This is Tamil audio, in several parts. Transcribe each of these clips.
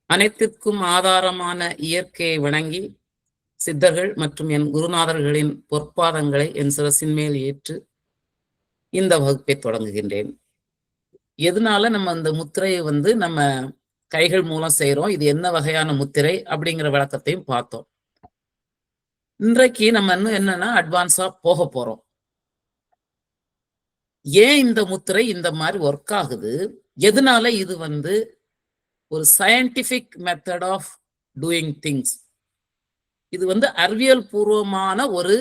அனைத்திற்கும் ஆதாரமான இயற்கையை வணங்கி சித்தர்கள் மற்றும் என் குருநாதர்களின் பொற்பாதங்களை என் சிரசின் மேல் ஏற்று இந்த வகுப்பை தொடங்குகின்றேன். எதனால நம்ம அந்த முத்திரையை நம்ம கைகள் மூலம் செய்யறோம், இது என்ன வகையான முத்திரை அப்படிங்கிற விளக்கத்தையும் பார்த்தோம். இன்றைக்கு நம்ம இன்னும் என்னன்னா அட்வான்ஸா போக போறோம். ஏன் இந்த முத்திரை இந்த மாதிரி ஒர்க் ஆகுது, எதனால இது ஒரு scientific method of doing things, இது அறிவியல் பூர்வமான ஒரு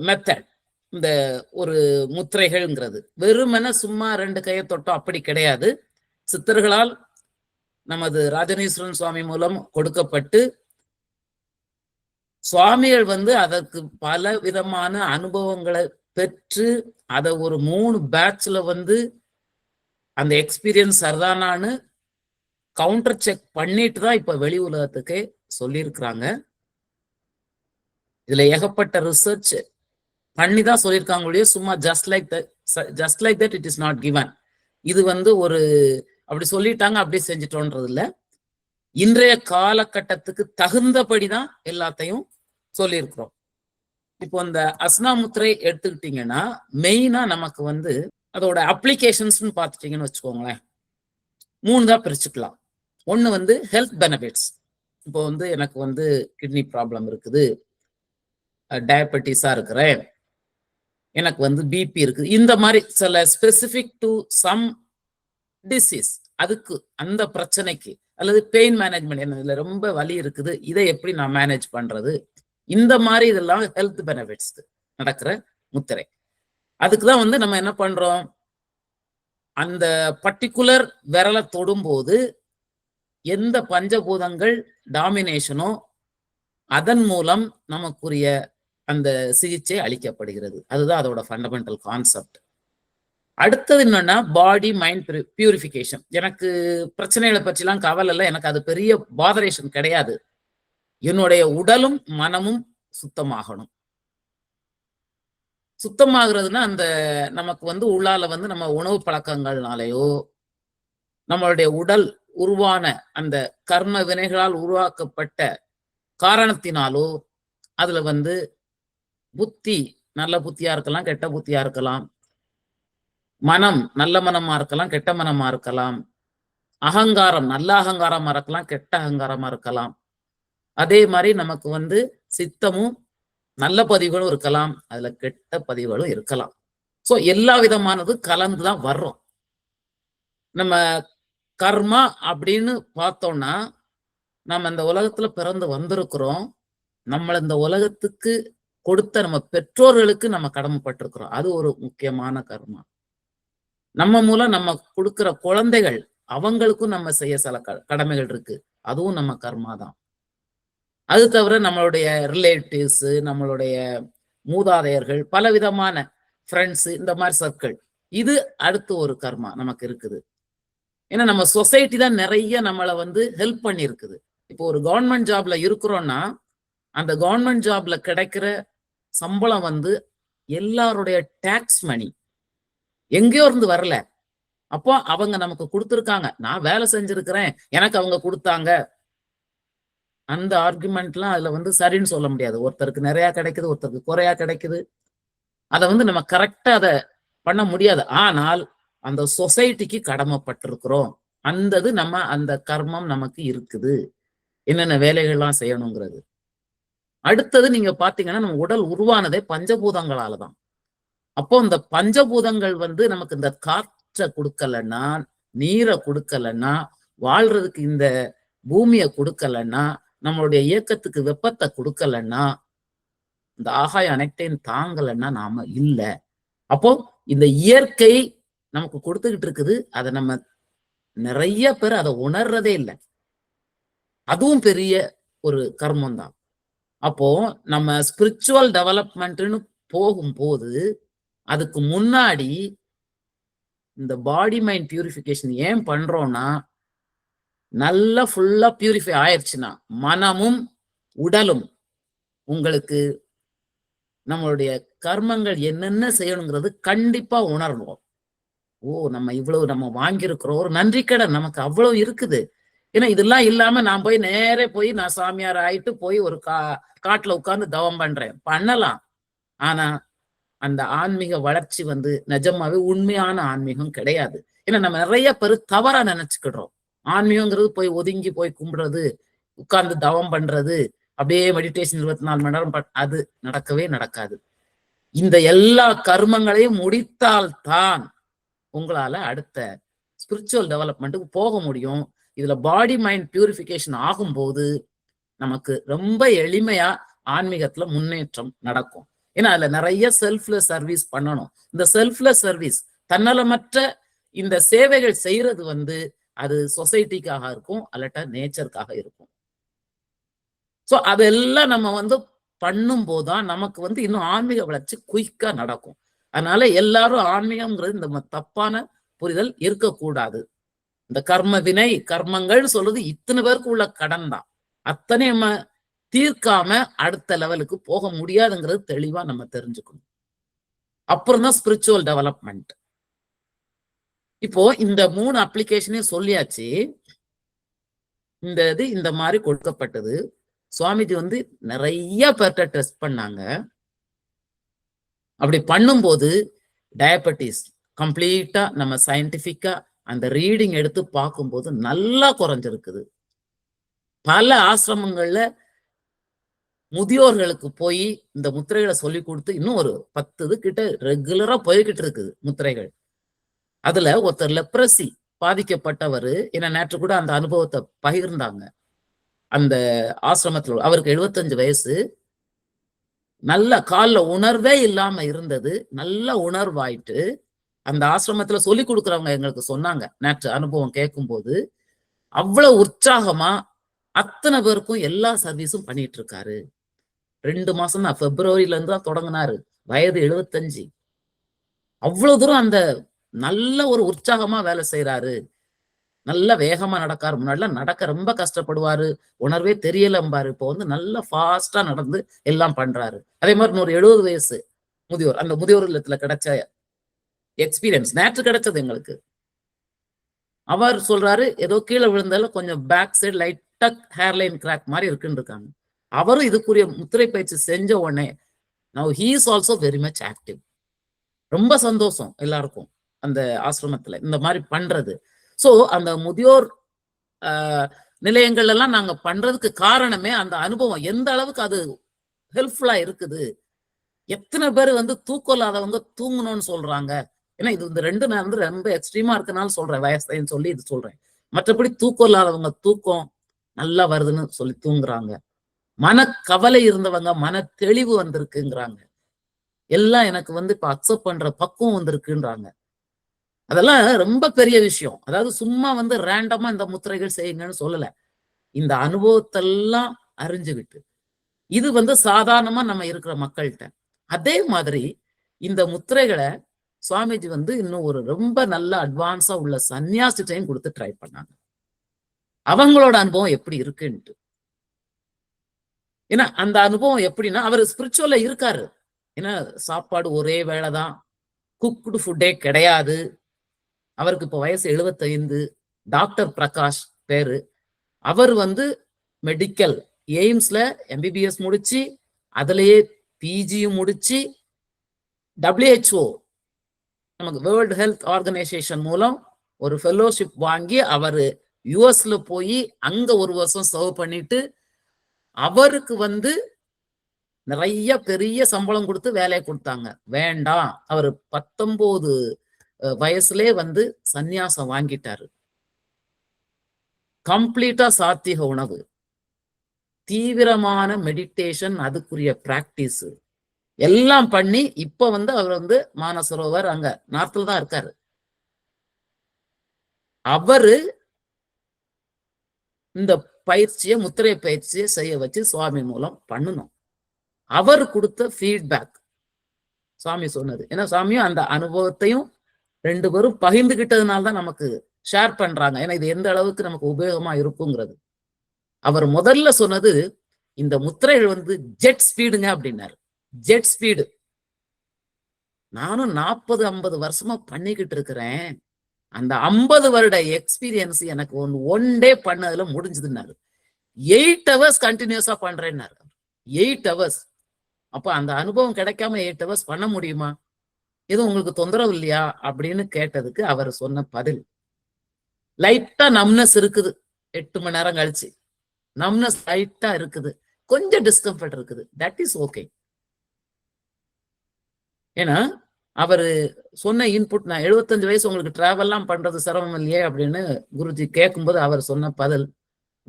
மெத்தட். இந்த ஒரு முத்திரைகள்ங்கிறது வெறுமென சும்மா ரெண்டு கையை தொட்டோம் அப்படி கிடையாது. சித்தர்களால் நமது ராஜனீஸ்வரன் சுவாமி மூலம் கொடுக்கப்பட்டு சுவாமிகள் அதற்கு பல விதமான அனுபவங்களை பெற்று அதை ஒரு 3 பேட்ச்ல அந்த எக்ஸ்பீரியன்ஸ் சரிதானான்னு கவுண்டர் செக் பண்ணிட்டு தான் இப்ப வெளி உலகத்துக்கே சொல்லியிருக்கிறாங்க. இதுல ஏகப்பட்ட ரிசர்ச் பண்ணி தான் சொல்லியிருக்காங்க, சும்மா just like that it is not given. இது ஒரு அப்படி சொல்லிட்டாங்க அப்படியே செஞ்சிட்டோன்றது இல்ல, இன்றைய காலகட்டத்துக்கு தகுந்தபடிதான் எல்லாத்தையும் சொல்லியிருக்கிறோம். இப்போ இந்த அஸ்னா முத்திரை எடுத்துக்கிட்டீங்கன்னா மெயினா நமக்கு அதோட அப்ளிகேஷன்ஸ் பார்த்துட்டீங்கன்னு வச்சுக்கோங்களேன், 3 தான் பிரிச்சுக்கலாம். ஒண்ணு ஹெல்த் பெனிஃபிட்ஸ். இப்போ எனக்கு கிட்னி ப்ராப்ளம் இருக்குது, டயபெட்டிஸா இருக்கிறேன், எனக்கு பிபி இருக்குது, இந்த மாதிரி சில ஸ்பெசிபிக் டு சம் டிசீஸ், அதுக்கு அந்த பிரச்சனைக்கு, அல்லது பெயின் மேனேஜ்மெண்ட், என்ன இதுல ரொம்ப வலி இருக்குது, இதை எப்படி நான் மேனேஜ் பண்றது, இந்த மாதிரி இதெல்லாம் ஹெல்த் பெனிஃபிட்ஸ் நடக்கிற முத்திரை. அதுக்குதான் நம்ம என்ன பண்றோம், அந்த பர்டிகுலர் விரலை தொடும்போது எந்த பஞ்சபூதங்கள் டாமினேஷனோ அதன் மூலம் நமக்குரிய அந்த சிகிச்சை அளிக்கப்படுகிறது. அதுதான் அதோட ஃபண்டமெண்டல் கான்செப்ட். அடுத்தது என்னன்னா பாடி மைண்ட் பியூரிஃபிகேஷன். எனக்கு பிரச்சனைகளை பற்றிலாம் கவலை இல்லை, எனக்கு அது பெரிய பாதரேஷன் கிடையாது. என்னுடைய உடலும் மனமும் சுத்தமாகணும். சுத்தமாகிறதுனா அந்த நமக்கு உள்ளால நம்ம உணவு பழக்கங்கள்னாலேயோ நம்மளுடைய உடல் உருவான அந்த கர்ம வினைகளால் உருவாக்கப்பட்ட காரணத்தினாலோ அதுல புத்தி நல்ல புத்தியா இருக்கலாம், கெட்ட புத்தியா இருக்கலாம், மனம் நல்ல மனமா இருக்கலாம், கெட்ட மனமா இருக்கலாம், அகங்காரம் நல்ல அகங்காரமா இருக்கலாம், கெட்ட அகங்காரமா இருக்கலாம். அதே மாதிரி நமக்கு சித்தமும் நல்ல பதிவுகளும் இருக்கலாம், அதுல கெட்ட பதிவுகளும் இருக்கலாம். சோ எல்லா விதமானது கலந்துதான் வர்றோம். நம்ம கர்மா அப்படின்னு பார்த்தோம்னா நம்ம இந்த உலகத்துல பிறந்து வந்திருக்கிறோம், நம்மள இந்த உலகத்துக்கு கொடுத்த நம்ம பெற்றோர்களுக்கு நம்ம கடமைப்பட்டிருக்கிறோம், அது ஒரு முக்கியமான கர்மா. நம்ம மூலம் நம்ம கொடுக்கிற குழந்தைகள் அவங்களுக்கும் நம்ம செய்ய சில கடமைகள் இருக்கு, அதுவும் நம்ம கர்மா தான். அது தவிர நம்மளுடைய ரிலேட்டிவ்ஸ், நம்மளுடைய மூதாதையர்கள், பல விதமான ஃப்ரெண்ட்ஸ், இந்த மாதிரி சர்க்கிள், இது அடுத்து ஒரு கர்மா நமக்கு இருக்குது. ஏன்னா நம்ம சொசைட்டி தான் நிறைய நம்மளை ஹெல்ப் பண்ணி இருக்குது. இப்போ ஒரு கவர்மெண்ட் ஜாப்ல இருக்கிறோம்னா அந்த கவர்மெண்ட் ஜாப்ல கிடைக்கிற சம்பளம் எல்லாருடைய டாக்ஸ் மணி, எங்கேயோ இருந்து வரல. அப்போ அவங்க நமக்கு கொடுத்துருக்காங்க, நான் வேலை செஞ்சிருக்கிறேன் எனக்கு அவங்க கொடுத்தாங்க, அந்த ஆர்குமெண்ட்லாம் அதுல சரின்னு சொல்ல முடியாது. ஒருத்தருக்கு நிறைய கிடைக்குது, ஒருத்தருக்கு குறையா கிடைக்குது. அதை நம்ம கரெக்டா அதை பண்ண முடியாது. ஆனால் அந்த சொசைட்டிக்கு கடமைப்பட்டிருக்கிறோம், நம்ம அந்த கர்மம் நமக்கு இருக்குது, என்னென்ன வேலைகள்லாம் செய்யணுங்கிறது. அடுத்தது நீங்க பாத்தீங்கன்னா நம்ம உடல் உருவானதே பஞ்சபூதங்களால தான். அப்போ இந்த பஞ்சபூதங்கள் நமக்கு இந்த காற்றை கொடுக்கலன்னா, நீரை கொடுக்கலன்னா, வாழ்றதுக்கு இந்த பூமியை கொடுக்கலன்னா, நம்மளுடைய இயக்கத்துக்கு வெப்பத்தை கொடுக்கலன்னா, இந்த ஆகாய அனைத்தையும் தாங்கலன்னா நாம இல்லை. அப்போ இந்த இயற்கை நமக்கு கொடுத்துக்கிட்டு இருக்குது, அதை நம்ம நிறைய பேர் அதை உணர்றதே இல்லை, அதுவும் பெரிய ஒரு கர்மம் தான். அப்போ நம்ம ஸ்பிரிச்சுவல் டெவலப்மெண்ட்னு போகும்போது அதுக்கு முன்னாடி இந்த பாடி மைண்ட் பியூரிஃபிகேஷன் ஏன் பண்றோம்னா, நல்லா ஃபுல்லா பியூரிஃபை ஆயிடுச்சுன்னா மனமும் உடலும் உங்களுக்கு நம்மளுடைய கர்மங்கள் என்னென்ன செய்யணுங்கிறது கண்டிப்பா உணரணும். நம்ம இவ்வளவு நம்ம வாங்கியிருக்கிறோம், ஒரு நன்றி கடன் நமக்கு அவ்வளவு இருக்குது. ஏன்னா இதெல்லாம் இல்லாம நான் போய் நேரே போய் நான் சாமியார் ஆயிட்டு போய் ஒரு காட்டுல உட்கார்ந்து தவம் பண்றேன், பண்ணலாம். ஆனா அந்த ஆன்மீக வளர்ச்சி வந்து நிஜமாவே உண்மையான ஆன்மீகம் கிடையாது. ஏன்னா நம்ம நிறைய பேரு தவறா நினைச்சுக்கிடுறோம். ஆன்மீகங்கிறது போய் ஒதுங்கி போய் கும்பிடுறது, உட்கார்ந்து தவம் பண்றது, அப்படியே மெடிடேஷன் 24 மணி நேரம் அது நடக்கவே நடக்காது. இந்த எல்லா கர்மங்களையும் முடித்தால்தான் உங்களால அடுத்த ஸ்பிரிச்சுவல் டெவலப்மெண்ட்டுக்கு போக முடியும். இதுல பாடி மைண்ட் பியூரிஃபிகேஷன் ஆகும்போது நமக்கு ரொம்ப எளிமையா ஆன்மீகத்துல முன்னேற்றம் நடக்கும். ஏன்னா அதுல நிறைய செல்ஃப்லெஸ் சர்வீஸ் பண்ணணும். இந்த செல்ஃப்லெஸ் சர்வீஸ், தன்னலமற்ற இந்த சேவைகள் செய்யறது வந்து அது சொசைட்டிக்காக இருக்கும், அல்லட்டா நேச்சருக்காக இருக்கும். சோ அதெல்லாம் நம்ம வந்து பண்ணும் போதுதான் நமக்கு வந்து இன்னும் ஆன்மீக வளர்ச்சி குயிக்கா நடக்கும். அதனால எல்லாரும் ஆன்மீகம்ங்கிறது இந்த தப்பான புரிதல் இருக்கக்கூடாது. இந்த கர்ம வினை கர்மங்கள் சொல்றது இத்தனை பேருக்கு உள்ள கடன் தான். அத்தனை நம்ம தீர்க்காம அடுத்த லெவலுக்கு போக முடியாதுங்கிறது தெளிவா நம்ம தெரிஞ்சுக்கணும். அப்புறம் தான் ஸ்பிரிச்சுவல் டெவலப்மெண்ட். இப்போ இந்த 3 அப்ளிகேஷனையும் சொல்லியாச்சு. இந்த மாதிரி கொடுக்கப்பட்டது. சுவாமிஜி வந்து நிறைய பேர்ட்ட டெஸ்ட் பண்ணாங்க. அப்படி பண்ணும்போது டயபெட்டிஸ் கம்ப்ளீட்டா நம்ம சயின்டிபிக்கா அந்த ரீடிங் எடுத்து பார்க்கும்போது நல்லா குறைஞ்சிருக்குது. பல ஆசிரமங்கள்ல முதியோர்களுக்கு போய் இந்த முத்திரைகளை சொல்லி கொடுத்து இன்னும் ஒரு 10 கிட்ட ரெகுலரா போய்கிட்டு இருக்குது முத்திரைகள். அதுல ஒருத்தர் லெப்ரசி பாதிக்கப்பட்டவர் என்ன நேற்று கூட அந்த அனுபவத்தை பகிர்ந்தாங்க. அந்த ஆசிரமத்தில் அவருக்கு 75 வயசு, நல்ல காலில் உணர்வே இல்லாம இருந்தது, நல்ல உணர்வாயிட்டு அந்த ஆசிரமத்துல சொல்லி கொடுக்குறவங்க எங்களுக்கு சொன்னாங்க. நேற்று அனுபவம் கேட்கும்போது அவ்வளவு உற்சாகமா அத்தனை பேருக்கும் எல்லா சர்வீஸும் பண்ணிட்டு இருக்காரு. 2 மாசம் தான், பிப்ரவரியில இருந்து தான் தொடங்கினாரு. வயது 75. அவ்வளவு தூரம் அந்த நல்ல ஒரு உற்சாகமா வேலை செய்யறாரு. நல்ல வேகமா நடக்காரு. முன்னாடிலாம் நடக்க ரொம்ப கஷ்டப்படுவாரு, உணர்வே தெரியலம்பாரு. இப்போ வந்து நல்ல ஃபாஸ்டா நடந்து எல்லாம் பண்றாரு. அதே மாதிரி 170 வயசு முதியோர், அந்த முதியோர் இல்லத்துல கிடைச்ச எக்ஸ்பீரியன்ஸ் நேற்று கிடைச்சது எங்களுக்கு. அவர் சொல்றாரு, ஏதோ கீழே விழுந்தாலும் கொஞ்சம் பேக் சைடு லைட்டா ஹேர்லைன் கிராக் மாதிரி இருக்குன்னு இருக்காங்க. அவரும் இதுக்குரிய முத்திரை பயிற்சி செஞ்ச உடனே now he is also very much active. ரொம்ப சந்தோஷம் எல்லாருக்கும் அந்த ஆசிரமத்துல இந்த மாதிரி பண்றது. சோ அந்த முதியோர் நிலையங்கள் எல்லாம் நாங்க பண்றதுக்கு காரணமே அந்த அனுபவம் எந்த அளவுக்கு அது ஹெல்ப்ஃபுல்லா இருக்குது. எத்தனை பேர் வந்து தூக்கம் இல்லாதவங்க தூங்கணும்னு சொல்றாங்க. ஏன்னா இது இந்த 2 நான் வந்து ரொம்ப எக்ஸ்ட்ரீமா இருக்கனால சொல்றேன், வயசுன்னு சொல்லி இது சொல்றேன். மற்றபடி தூக்கம் இல்லாதவங்க தூக்கம் நல்லா வருதுன்னு சொல்லி தூங்குறாங்க. மனக்கவலை இருந்தவங்க மன தெளிவு வந்திருக்குங்கிறாங்க. எல்லாம் எனக்கு வந்து இப்ப அக்செப்ட் பண்ற பக்குவம் வந்திருக்குன்றாங்க. அதெல்லாம் ரொம்ப பெரிய விஷயம். அதாவது சும்மா வந்து ரேண்டமா இந்த முத்திரைகள் செய்யுங்கன்னு சொல்லல. இந்த அனுபவத்தெல்லாம் அறிஞ்சுகிட்டு இது வந்து சாதாரணமா நம்ம இருக்கிற மக்கள்கிட்ட. அதே மாதிரி இந்த முத்திரைகளை சுவாமிஜி வந்து இன்னும் ஒரு ரொம்ப நல்ல அட்வான்ஸா உள்ள சன்னியாசிட்டையும் கொடுத்து ட்ரை பண்ணாங்க. அவங்களோட அனுபவம் எப்படி இருக்குன்ட்டு. ஏன்னா அந்த அனுபவம் எப்படின்னா, அவர் ஸ்பிரிச்சுவல்ல இருக்காரு. ஏன்னா சாப்பாடு ஒரே வேளைதான், குக்டு ஃபுட்டே கிடையாது. அவருக்கு இப்ப வயசு 75. டாக்டர் பிரகாஷ் பேரு. அவர் வந்து மெடிக்கல் எய்ம்ஸ்ல MBBS முடிச்சு, அதுலயே பிஜியும் முடிச்சு, WHO நமக்கு வேர்ல்டு ஹெல்த் ஆர்கனைசேஷன் மூலம் ஒரு ஃபெல்லோஷிப் வாங்கி அவரு யுஎஸ்ல போய் அங்க 1 வருஷம் சர்வ் பண்ணிட்டு அவருக்கு வந்து நிறைய பெரிய சம்பளம் கொடுத்து வேலையை கொடுத்தாங்க. வேண்டாம், அவர் 19 வயசுலே வந்து சந்நியாசம் வாங்கிட்டாரு. கம்ப்ளீட்டா சாத்திக உணவு, தீவிரமான மெடிடேஷன், அதுக்குரிய பிராக்டிஸ் எல்லாம் பண்ணி இப்ப வந்து அவர் வந்து மானசரோவர் அங்க நார்த்ல தான் இருக்காரு. அவரு இந்த பயிற்சியை முத்திரை பயிற்சியை செய்ய வச்சு சுவாமி மூலம் பண்ணணும். அவர் கொடுத்த ஃபீட்பேக் சுவாமி சொன்னது. ஏன்னா சுவாமியும் அந்த அனுபவத்தையும் 2 பேரும் பகிர்ந்துகிட்டதுனால தான் நமக்கு ஷேர் பண்றாங்க. ஏன்னா இது எந்த அளவுக்கு நமக்கு உபயோகமா இருக்குங்கிறது. அவர் முதல்ல சொன்னது, இந்த முத்திரைகள் வந்து ஜெட் ஸ்பீடுங்க அப்படின்னாரு. Jet speed. நானும் 40-50 வருஷமா பண்ணிக்கிட்டு இருக்கிறேன். அந்த 50 வருட எக்ஸ்பீரியன்ஸ் எனக்கு ஒன் டே பண்ணதுல முடிஞ்சதுன்னாரு. 8 ஹவர்ஸ் கண்டினியூஸா பண்றேன்னாரு. 8 ஹவர்ஸ். அப்ப அந்த அனுபவம் கிடைக்காம 8 ஹவர்ஸ் பண்ண முடியுமா? எதுவும் உங்களுக்கு தொந்தரவு இல்லையா அப்படின்னு கேட்டதுக்கு அவர் சொன்ன பதில், லைட்டா நம்னஸ் இருக்குது 8 மணி நேரம் கழிச்சு. நம்னஸ் லைட்டா இருக்குது, கொஞ்சம் டிஸ்கம்ஃபர்ட் இருக்குது, தட் இஸ் ஓகே. ஏன்னா அவரு சொன்ன இன்புட், நான் 75 வயசு உங்களுக்கு டிராவல்லாம் பண்றது சிரமம் இல்லையே அப்படின்னு குருஜி கேட்கும்போது அவர் சொன்ன பதில்,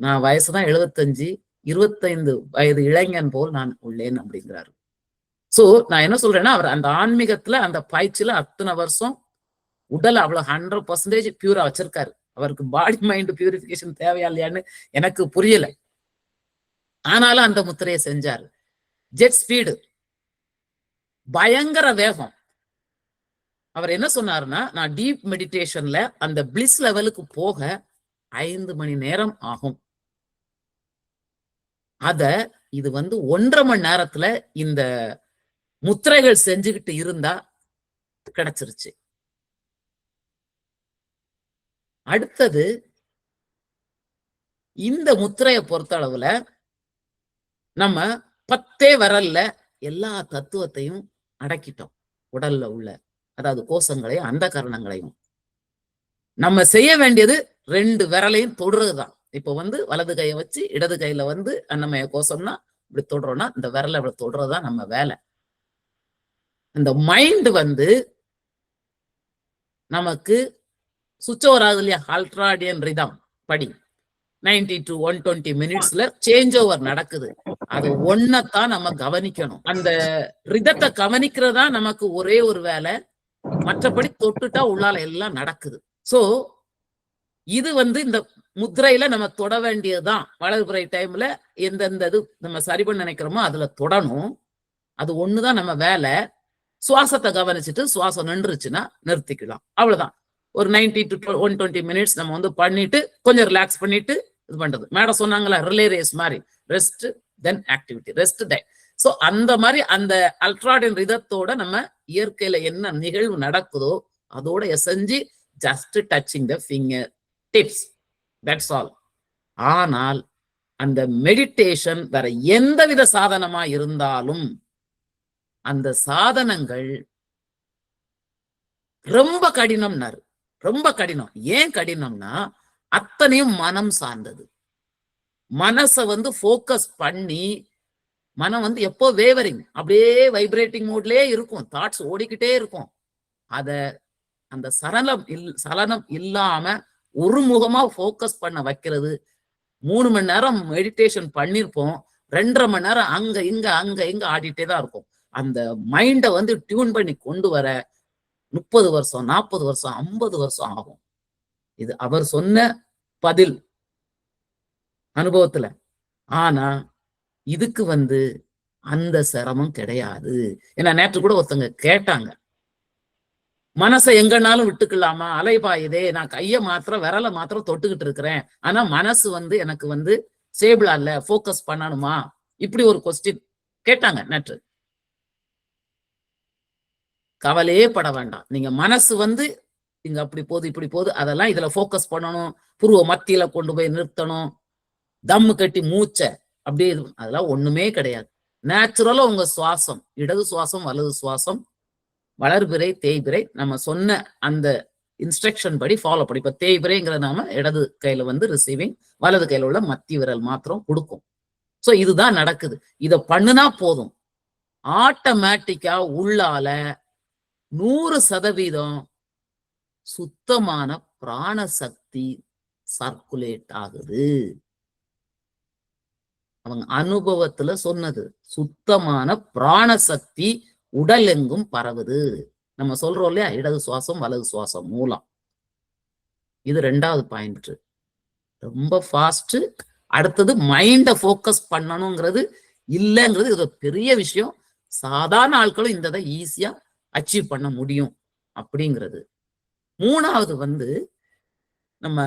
நான் வயசுதான் 75, 25 வயது இளைஞன் போல் நான் உள்ளேன் அப்படிங்கிறாரு. சோ நான் என்ன சொல்றேன்னா, அவர் அந்த ஆன்மீகத்துல அந்த பயிற்சியில அத்தனை வருஷம் உடல் அவ்வளவு 100% பியூரா வச்சிருக்காரு. அவருக்கு பாடி மைண்ட் பியூரிபிகேஷன் தேவையா இல்லையான்னு எனக்கு புரியல. ஆனாலும் அந்த முத்திரையை செஞ்சாரு. ஜெட் ஸ்பீடு, பயங்கர வேகம். அவர் என்ன சொன்னாருன்னா, நான் டீப் மெடிடேஷன்ல அந்த பிளிஸ் லெவலுக்கு போக 5 மணி நேரம் ஆகும். இது 1.5 மணி நேரத்துல இந்த முத்திரைகள் செஞ்சுக்கிட்டு இருந்தா கிடைச்சிருச்சு. அடுத்தது, இந்த முத்திரையை பொறுத்த அளவுல நம்ம 10 விரல்ல எல்லா தத்துவத்தையும் அடக்கிட்டோம். உடல்ல உள்ள, அதாவது கோஷங்களையும் அந்த கரணங்களையும். நம்ம செய்ய வேண்டியது 2 விரலையும் தொடுறதுதான். இப்போ வலது கையை வச்சு இடது கையில அன்னமய கோஷம்னா இப்படி தொடுறோம்னா இந்த விரலை இப்படி தொடுறதுதான் நம்ம வேலை. இந்த மைண்ட் நமக்கு சுவிட்ச் ஓவர் ஆகுது இல்லையா, அல்ட்ராடியன் ரிதம் படி 90 to 120 மினிட்ஸ்ல சேஞ்ச் ஓவர் நடக்குது. அது ஒன்னதான் நம்ம கவனிக்கணும். அந்த ரிதத்தை கவனிக்கிறதா நமக்கு ஒரே ஒரு வேலை. மற்றபடி தொட்டுட்டா உள்ளால எல்லாம் நடக்குது. சோ இது இந்த முத்திரையில நம்ம தொட வேண்டியதுதான். வலதுபுறை டைம்ல எந்தெந்த இது நம்ம சரி பண்ண நினைக்கிறோமோ அதுல தொடணும். அது ஒண்ணுதான் நம்ம வேலை. சுவாசத்தை கவனிச்சுட்டு சுவாசம் நின்றுச்சுன்னா நிறுத்திக்கலாம், அவ்வளவுதான். ஒரு 90 to 120 மினிட்ஸ் நம்ம பண்ணிட்டு கொஞ்சம் ரிலாக்ஸ் பண்ணிட்டு இது பண்றது. மேடம் சொன்னாங்களா, ரிலே ரேஸ் மாதிரி, ரெஸ்ட் தென் ஆக்டிவிட்டி, ரெஸ்ட் தென். சோ அந்த மாதிரி அந்த அல்ட்ராடியன் ரிதத்தோட நம்ம இயற்கையில என்ன நிகழ்வு நடக்குதோ அதோட எசைஞ்சு just touching the finger tips, that's all. ஆனால் அந்த மெடிடேஷன் வேற எந்தவித சாதனமா இருந்தாலும் அந்த சாதனங்கள் ரொம்ப கடினம்னாரு. ரொம்ப கடினம். ஏன் கடினம்னா அத்தனையும் மனம் சார்ந்தது. மனசை ஃபோக்கஸ் பண்ணி, மனம் எப்போ வேவரிங், அப்படியே வைப்ரேட்டிங் மோட்லயே இருக்கும், தாட்ஸ் ஓடிக்கிட்டே இருக்கும். அந்த சலனம் இல்லாம ஒருமுகமா ஃபோக்கஸ் பண்ண வைக்கிறது. 3 மணி நேரம் மெடிடேஷன் பண்ணிருப்போம், 2.5 மணி நேரம் அங்க இங்க ஆடிட்டே தான் இருக்கும். அந்த மைண்டை டியூன் பண்ணி கொண்டு வர 30 வருஷம், 40 வருஷம், 50 வருஷம் ஆகும். இது அவர் சொன்ன பதில் அனுபவத்துல. ஆனா இதுக்கு அந்த சிரமம் கிடையாது. ஏன்னா நேற்று கூட ஒருத்தங்க கேட்டாங்க, மனசை எங்கனாலும் விட்டுக்கலாமா, அலைபாயுதே, நான் கைய மாத்திரம் விரலை மாத்திரம் தொட்டுக்கிட்டு இருக்கிறேன், ஆனா மனசு எனக்கு ஸ்டேபிளா இல்ல, போக்கஸ் பண்ணணுமா, இப்படி ஒரு கொஸ்டின் கேட்டாங்க நேற்று. கவலையே பட வேண்டாம். நீங்க மனசு இங்க அப்படி போகுது இப்படி போகுது, அதெல்லாம் இதுல போக்கஸ் பண்ணணும், புருவ மத்தியில கொண்டு போய் நிறுத்தணும், தம்மு கட்டி மூச்சை அப்படியே அதெல்லாம் ஒண்ணுமே கிடையாது. நேச்சுரலா உங்க சுவாசம், இடது சுவாசம் வலது சுவாசம், வளர்பிறை தேய்பிறை, நம்ம சொன்ன அந்த இன்ஸ்ட்ரக்ஷன் படி ஃபாலோ பண்ணி. இப்ப தேய்பிறைங்கிற நாம இடது கையில ரிசீவிங், வலது கையில உள்ள மத்தி விரல் மாத்திரம் கொடுக்கும். சோ இதுதான் நடக்குது. இத பண்ணுனா போதும், ஆட்டோமேட்டிக்கா உள்ளால 100% சுத்தமான பிராண சக்தி சர்க்குலேட் ஆகுது. அவங்க அனுபவத்துல சொன்னது, சுத்தமான பிராண சக்தி உடல் எங்கும் பரவுது. நம்ம சொல்றோம் இல்லையா, இடது சுவாசம் வலது சுவாசம் மூலம். இது 2வது பாயிண்ட். ரொம்ப ஃபாஸ்ட். அடுத்தது மைண்ட போக்கஸ் பண்ணணுங்கிறது இல்லைங்கிறது இது ஒரு பெரிய விஷயம். சாதாரண ஆட்களும் இந்த ஈஸியா அச்சீவ் பண்ண முடியும் அப்படிங்கிறது. 3வது நம்ம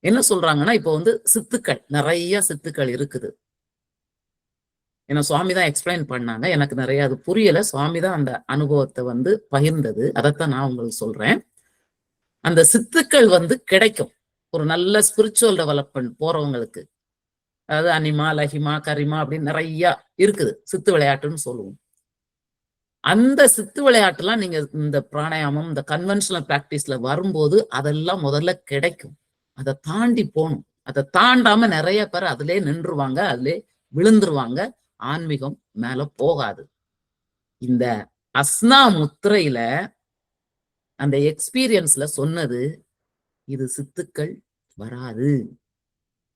என்ன சொல்றாங்கன்னா, இப்போ சித்துக்கள், நிறைய சித்துக்கள் இருக்குது. ஏன்னா சுவாமி தான் எக்ஸ்பிளைன் பண்ணாங்க. எனக்கு நிறைய அது புரியல. சுவாமி தான் அந்த அனுபவத்தை வந்து பகிர்ந்தது. அதைத்தான் நான் உங்களுக்கு சொல்றேன். அந்த சித்துக்கள் வந்து கிடைக்கும். ஒரு நல்ல ஸ்பிரிச்சுவல் டெவலப்மெண்ட் போறவங்களுக்கு. அதாவது அனிமா, லஹிமா, கரிமா அப்படின்னு நிறைய இருக்குது. சித்து விளையாட்டுன்னு சொல்லுவோம். அந்த சித்து விளையாட்டுலாம் நீங்க இந்த பிராணாயாமம், இந்த கன்வென்ஷனல் பிராக்டிஸ்ல வரும்போது அதெல்லாம் முதல்ல கிடைக்கும். அதை தாண்டி போகணும். அதை தாண்டாம நிறைய பேர் அதிலே நின்றுவாங்க, அதிலே விழுந்துருவாங்க. ஆன்மீகம் மேல போகாது. இந்த அஸ்னா முத்திரையில அந்த எக்ஸ்பீரியன்ஸ்ல சொன்னது, இது சித்துக்கள் வராது,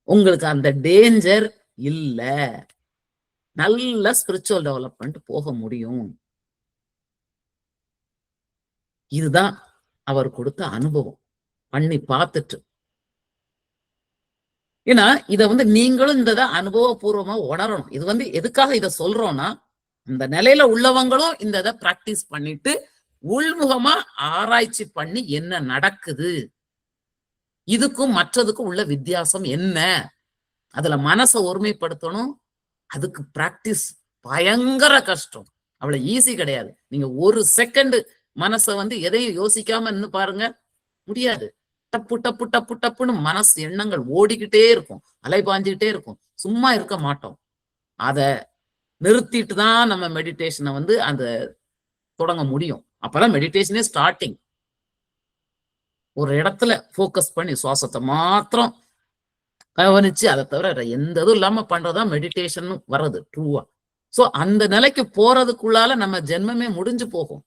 உங்களுக்கு அந்த டேஞ்சர் இல்ல, நல்ல ஸ்பிரிச்சுவல் டெவலப்மெண்ட் போக முடியும். இதுதான் அவர் கொடுத்த அனுபவம். பண்ணி பார்த்துட்டு. ஏன்னா இத வந்து நீங்களும் இந்த அனுபவபூர்வமா உணரணும். இது வந்து எதுக்காக இத சொல்றோம்னா, இந்த நிலையில உள்ளவங்களும் இந்த இதை பிராக்டிஸ் பண்ணிட்டு உள்முகமா ஆராய்ச்சி பண்ணி என்ன நடக்குது, இதுக்கும் மற்றதுக்கும் உள்ள வித்தியாசம் என்ன, அதுல மனசை ஒருமைப்படுத்தணும். அதுக்கு பிராக்டிஸ் பயங்கர கஷ்டம். அவ்வளவு ஈஸி கிடையாது. நீங்க ஒரு செகண்ட் மனசை வந்து எதையும் யோசிக்காம நின்னு பாருங்க, முடியாது. டப்பு டப்பு டப்பு டப்புன்னு மனசு எண்ணங்கள் ஓடிக்கிட்டே இருக்கும், அலைபாஞ்சுக்கிட்டே இருக்கும். சும்மா இருக்க மாட்டோம். அத நிறுத்திட்டு தான் நம்ம மெடிடேஷனை வந்து அந்த தொடங்க முடியும். அப்பதான் மெடிடேஷனே ஸ்டார்டிங். ஒரு இடத்துல போக்கஸ் பண்ணி சுவாசத்தை மாத்திரம் கவனிச்சு அதை தவிர எந்த இதுவும் இல்லாம பண்றதுதான் மெடிடேஷன் வர்றது ட்ரூவா. சோ அந்த நிலைக்கு போறதுக்குள்ளால நம்ம ஜென்மமே முடிஞ்சு போகும்.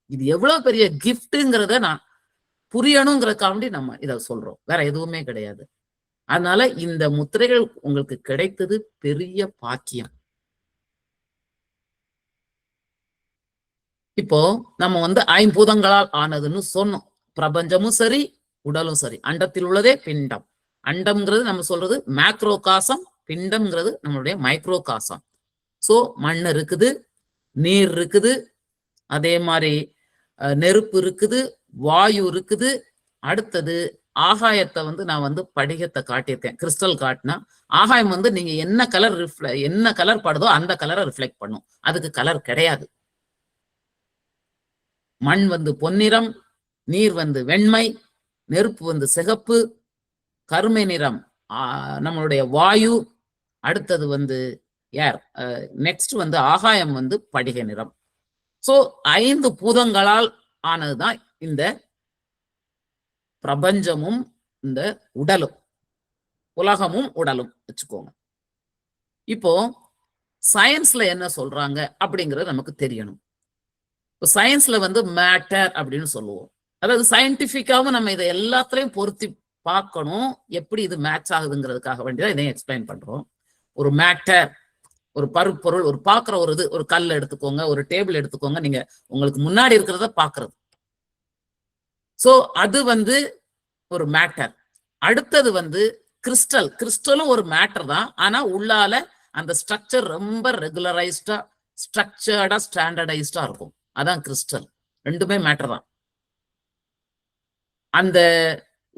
இது எவ்வளவு பெரிய கிஃப்ட்ங்கிறத நான் புரியணுங்கிறதுக்காண்டி நம்ம இத சொல்றோம். வேற எதுவுமே கிடையாது. அதனால இந்த முத்திரைகள் உங்களுக்கு கிடைத்தது பெரிய பாக்கியம். இப்போ நம்ம வந்து ஐம்பூதங்களால் ஆனதுன்னு சொன்னோம். பிரபஞ்சமும் சரி, உடலும் சரி. அண்டத்தில் உள்ளதே பிண்டம். அண்டம்ங்கிறது நம்ம சொல்றது மேக்ரோ காசம், பிண்டம்ங்கிறது நம்மளுடைய மைக்ரோ காசம். சோ மண் இருக்குது, நீர் இருக்குது, அதே மாதிரி நெருப்பு இருக்குது, வாயு இருக்குது. அடுத்தது ஆகாயத்தை வந்து நான் வந்து படிகத்தை காட்டியிருக்கேன், கிறிஸ்டல் காட்டினா. ஆகாயம் வந்து நீங்க என்ன கலர் படுதோ அந்த கலரை ரிஃப்ளெக்ட் பண்ணும். அதுக்கு கலர் கிடையாது. மண் வந்து பொன்னிறம், நீர் வந்து வெண்மை, நெருப்பு வந்து சிகப்பு, கருமை நிறம் நம்மளுடைய வாயு, அடுத்தது வந்து ஏர், நெக்ஸ்ட் வந்து ஆகாயம் வந்து படிக நிறம். சோ 5 பூதங்களால் ஆனதுதான் இந்த பிரபஞ்சமும் இந்த உடலும், உலகமும் உடலும் வச்சுக்கோங்க. இப்போ சயின்ஸ்ல என்ன சொல்றாங்க அப்படிங்கிறது நமக்கு தெரியணும். சயின்ஸ்ல வந்து மேட்டர் அப்படின்னு சொல்லுவோம். அதாவது சயின்டிபிக்காவும் நம்ம இதை எல்லாத்துலயும் பொருத்தி பார்க்கணும், எப்படி இது மேட்ச் ஆகுதுங்கிறதுக்காக வேண்டியதான் இதையும் எக்ஸ்பிளைன் பண்றோம். ஒரு மேட்டர், ஒரு பருப்பொருள், ஒரு பாக்குற ஒரு இது, ஒரு கல் எடுத்துக்கோங்க, ஒரு டேபிள் எடுத்துக்கோங்க, நீங்க உங்களுக்கு முன்னாடி இருக்கிறத பாக்குறது. சோ அது வந்து ஒரு மேட்டர். அடுத்தது வந்து கிறிஸ்டல். கிறிஸ்டலும் ஒரு மேட்டர் தான். ஆனா உள்ளால அந்த ஸ்ட்ரக்சர் ரொம்ப ரெகுலரைஸ்டா, ஸ்ட்ரக்சர்டா, ஸ்டாண்டர்டைஸ்டா இருக்கும். அதான் கிறிஸ்டல். ரெண்டுமே மேட்டர் தான். அந்த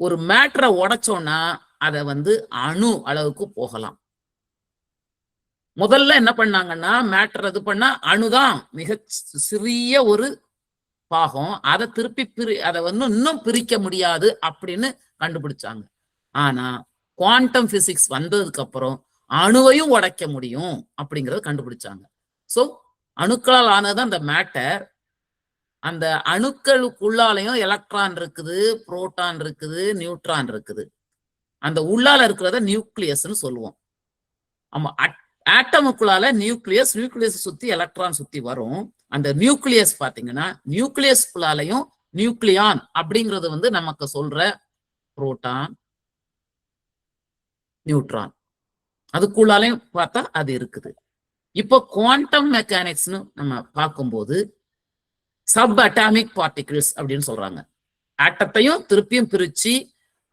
ஒரு மேட்டரை உடைச்சோம்னா அதை வந்து அணு அளவுக்கு போகலாம். முதல்ல என்ன பண்ணாங்கன்னா, மேட்டர் இது பண்ணா அணுதான் மிக சிறிய ஒரு பாகம். அதை திருப்பி அதை வந்து இன்னும் பிரிக்க முடியாது அப்படின்னு கண்டுபிடிச்சாங்க. ஆனா குவாண்டம் பிசிக்ஸ் வந்ததுக்கு அப்புறம் அணுவையும் உடைக்க முடியும் அப்படிங்கறத கண்டுபிடிச்சாங்க. சோ அணுக்களால் ஆனது அந்த மேட்டர். அந்த அணுக்களுக்குள்ளாலையும் எலக்ட்ரான் இருக்குது, புரோட்டான் இருக்குது, நியூட்ரான் இருக்குது. அந்த உள்ளால இருக்கிறத நியூக்ளியஸ்ன்னு சொல்லுவோம். ஆமா, ஆட்டமுக்குள்ளால நியூக்ளியஸ், நியூக்ளியஸ் சுத்தி எலக்ட்ரான் சுத்தி வரும். அந்த நியூக்ளியஸ் பாத்தீங்கன்னா, நியூக்ளியஸ்குள்ளாலையும் நியூக்ளியான் அப்படிங்கிறது வந்து நமக்கு சொல்ற புரோட்டான், நியூட்ரான். அதுக்குள்ளாலையும் பார்த்தா அது இருக்குது. இப்போ குவாண்டம் மெக்கானிக்ஸ்னு நம்ம பார்க்கும்போது சப் அட்டாமிக் பார்ட்டிகிள்ஸ் அப்படின்னு சொல்றாங்க. ஆட்டத்தையும் திருப்பியும் பிரிச்சு,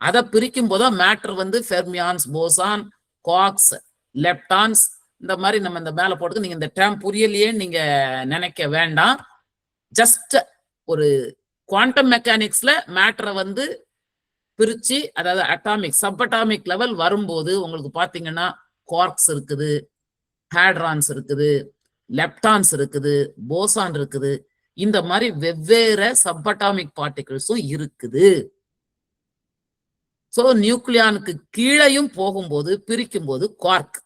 அதை பிரிக்கும் போது மேட்டர் வந்து ஃபெர்மியான்ஸ், போசான், குவார்க்ஸ், லெப்டான்ஸ், இந்த மாதிரி நம்ம இந்த மேல போடுறது. நீங்க இந்த டேர்ம் புரியலையே நீங்க நினைக்க வேண்டாம். ஜஸ்ட் ஒரு குவாண்டம் மெக்கானிக்ஸ்ல மேட்டரை வந்து பிரிச்சு, அதாவது அட்டாமிக், சப் அட்டாமிக் லெவல் வரும்போது உங்களுக்கு பாத்தீங்கன்னா குவார்க்ஸ் இருக்குது, ஹேட்ரான்ஸ் இருக்குது, லெப்டான்ஸ் இருக்குது, போசான் இருக்குது. இந்த மாதிரி வெவ்வேறு சப்பாட்டாமிக் பார்ட்டிகிள்ஸும் இருக்குது. சோ நியூக்ளியானுக்கு கீழையும் போகும்போது பிரிக்கும் போது குவார்க்.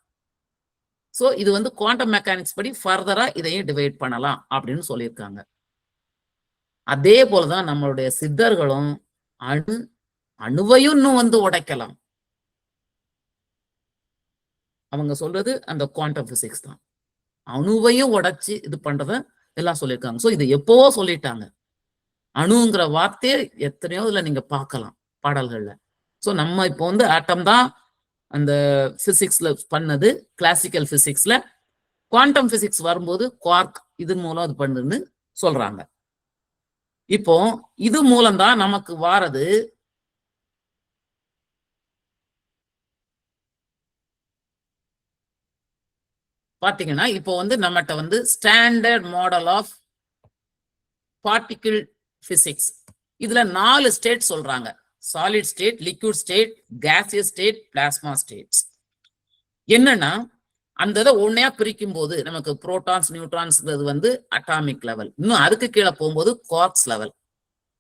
சோ இது வந்து குவாண்டம் மெக்கானிக்ஸ் படி ஃபர்தரா இதையும் டிவைட் பண்ணலாம் அப்படின்னு சொல்லியிருக்காங்க. அதே போலதான் நம்மளுடைய சித்தர்களும் அணுவையும் இன்னும் வந்து உடைக்கலாம். அவங்க சொல்றது அந்த குவாண்டம் பிசிக்ஸ் தான். அணுவையும் உடைச்சு இது பண்றத எல்லாம் சொல்லியிருக்காங்க. சோ இது எப்பவோ சொல்லிட்டாங்க. அணுங்கிற வார்த்தையை எத்தனையோ இதுல நீங்க பார்க்கலாம் பாடல்கள்ல. சோ நம்ம இப்போ வந்து ஆட்டம் தான் அந்த பிசிக்ஸ்ல பண்ணது, கிளாசிக்கல் பிசிக்ஸ்ல. குவாண்டம் பிசிக்ஸ் வரும்போது குவார்க் இதன் மூலம் இது பண்ணுன்னு சொல்றாங்க. இப்போ இது மூலம்தான் நமக்கு வாரது பாத்தீங்கன்னா, இப்போ வந்து நம்மகிட்ட வந்து standard model of particle physics. இதுல 4 ஸ்டேட் சொல்றாங்க. Solid state, liquid state, gaseous state, plasma states. என்னன்னா அந்த இதை ஒன்னையா பிரிக்கும் போது நமக்கு புரோட்டான்ஸ், நியூட்ரான்ஸ்ங்கிறது வந்து அட்டாமிக் லெவல். இன்னும் அதுக்கு கீழே போகும்போது quarks level.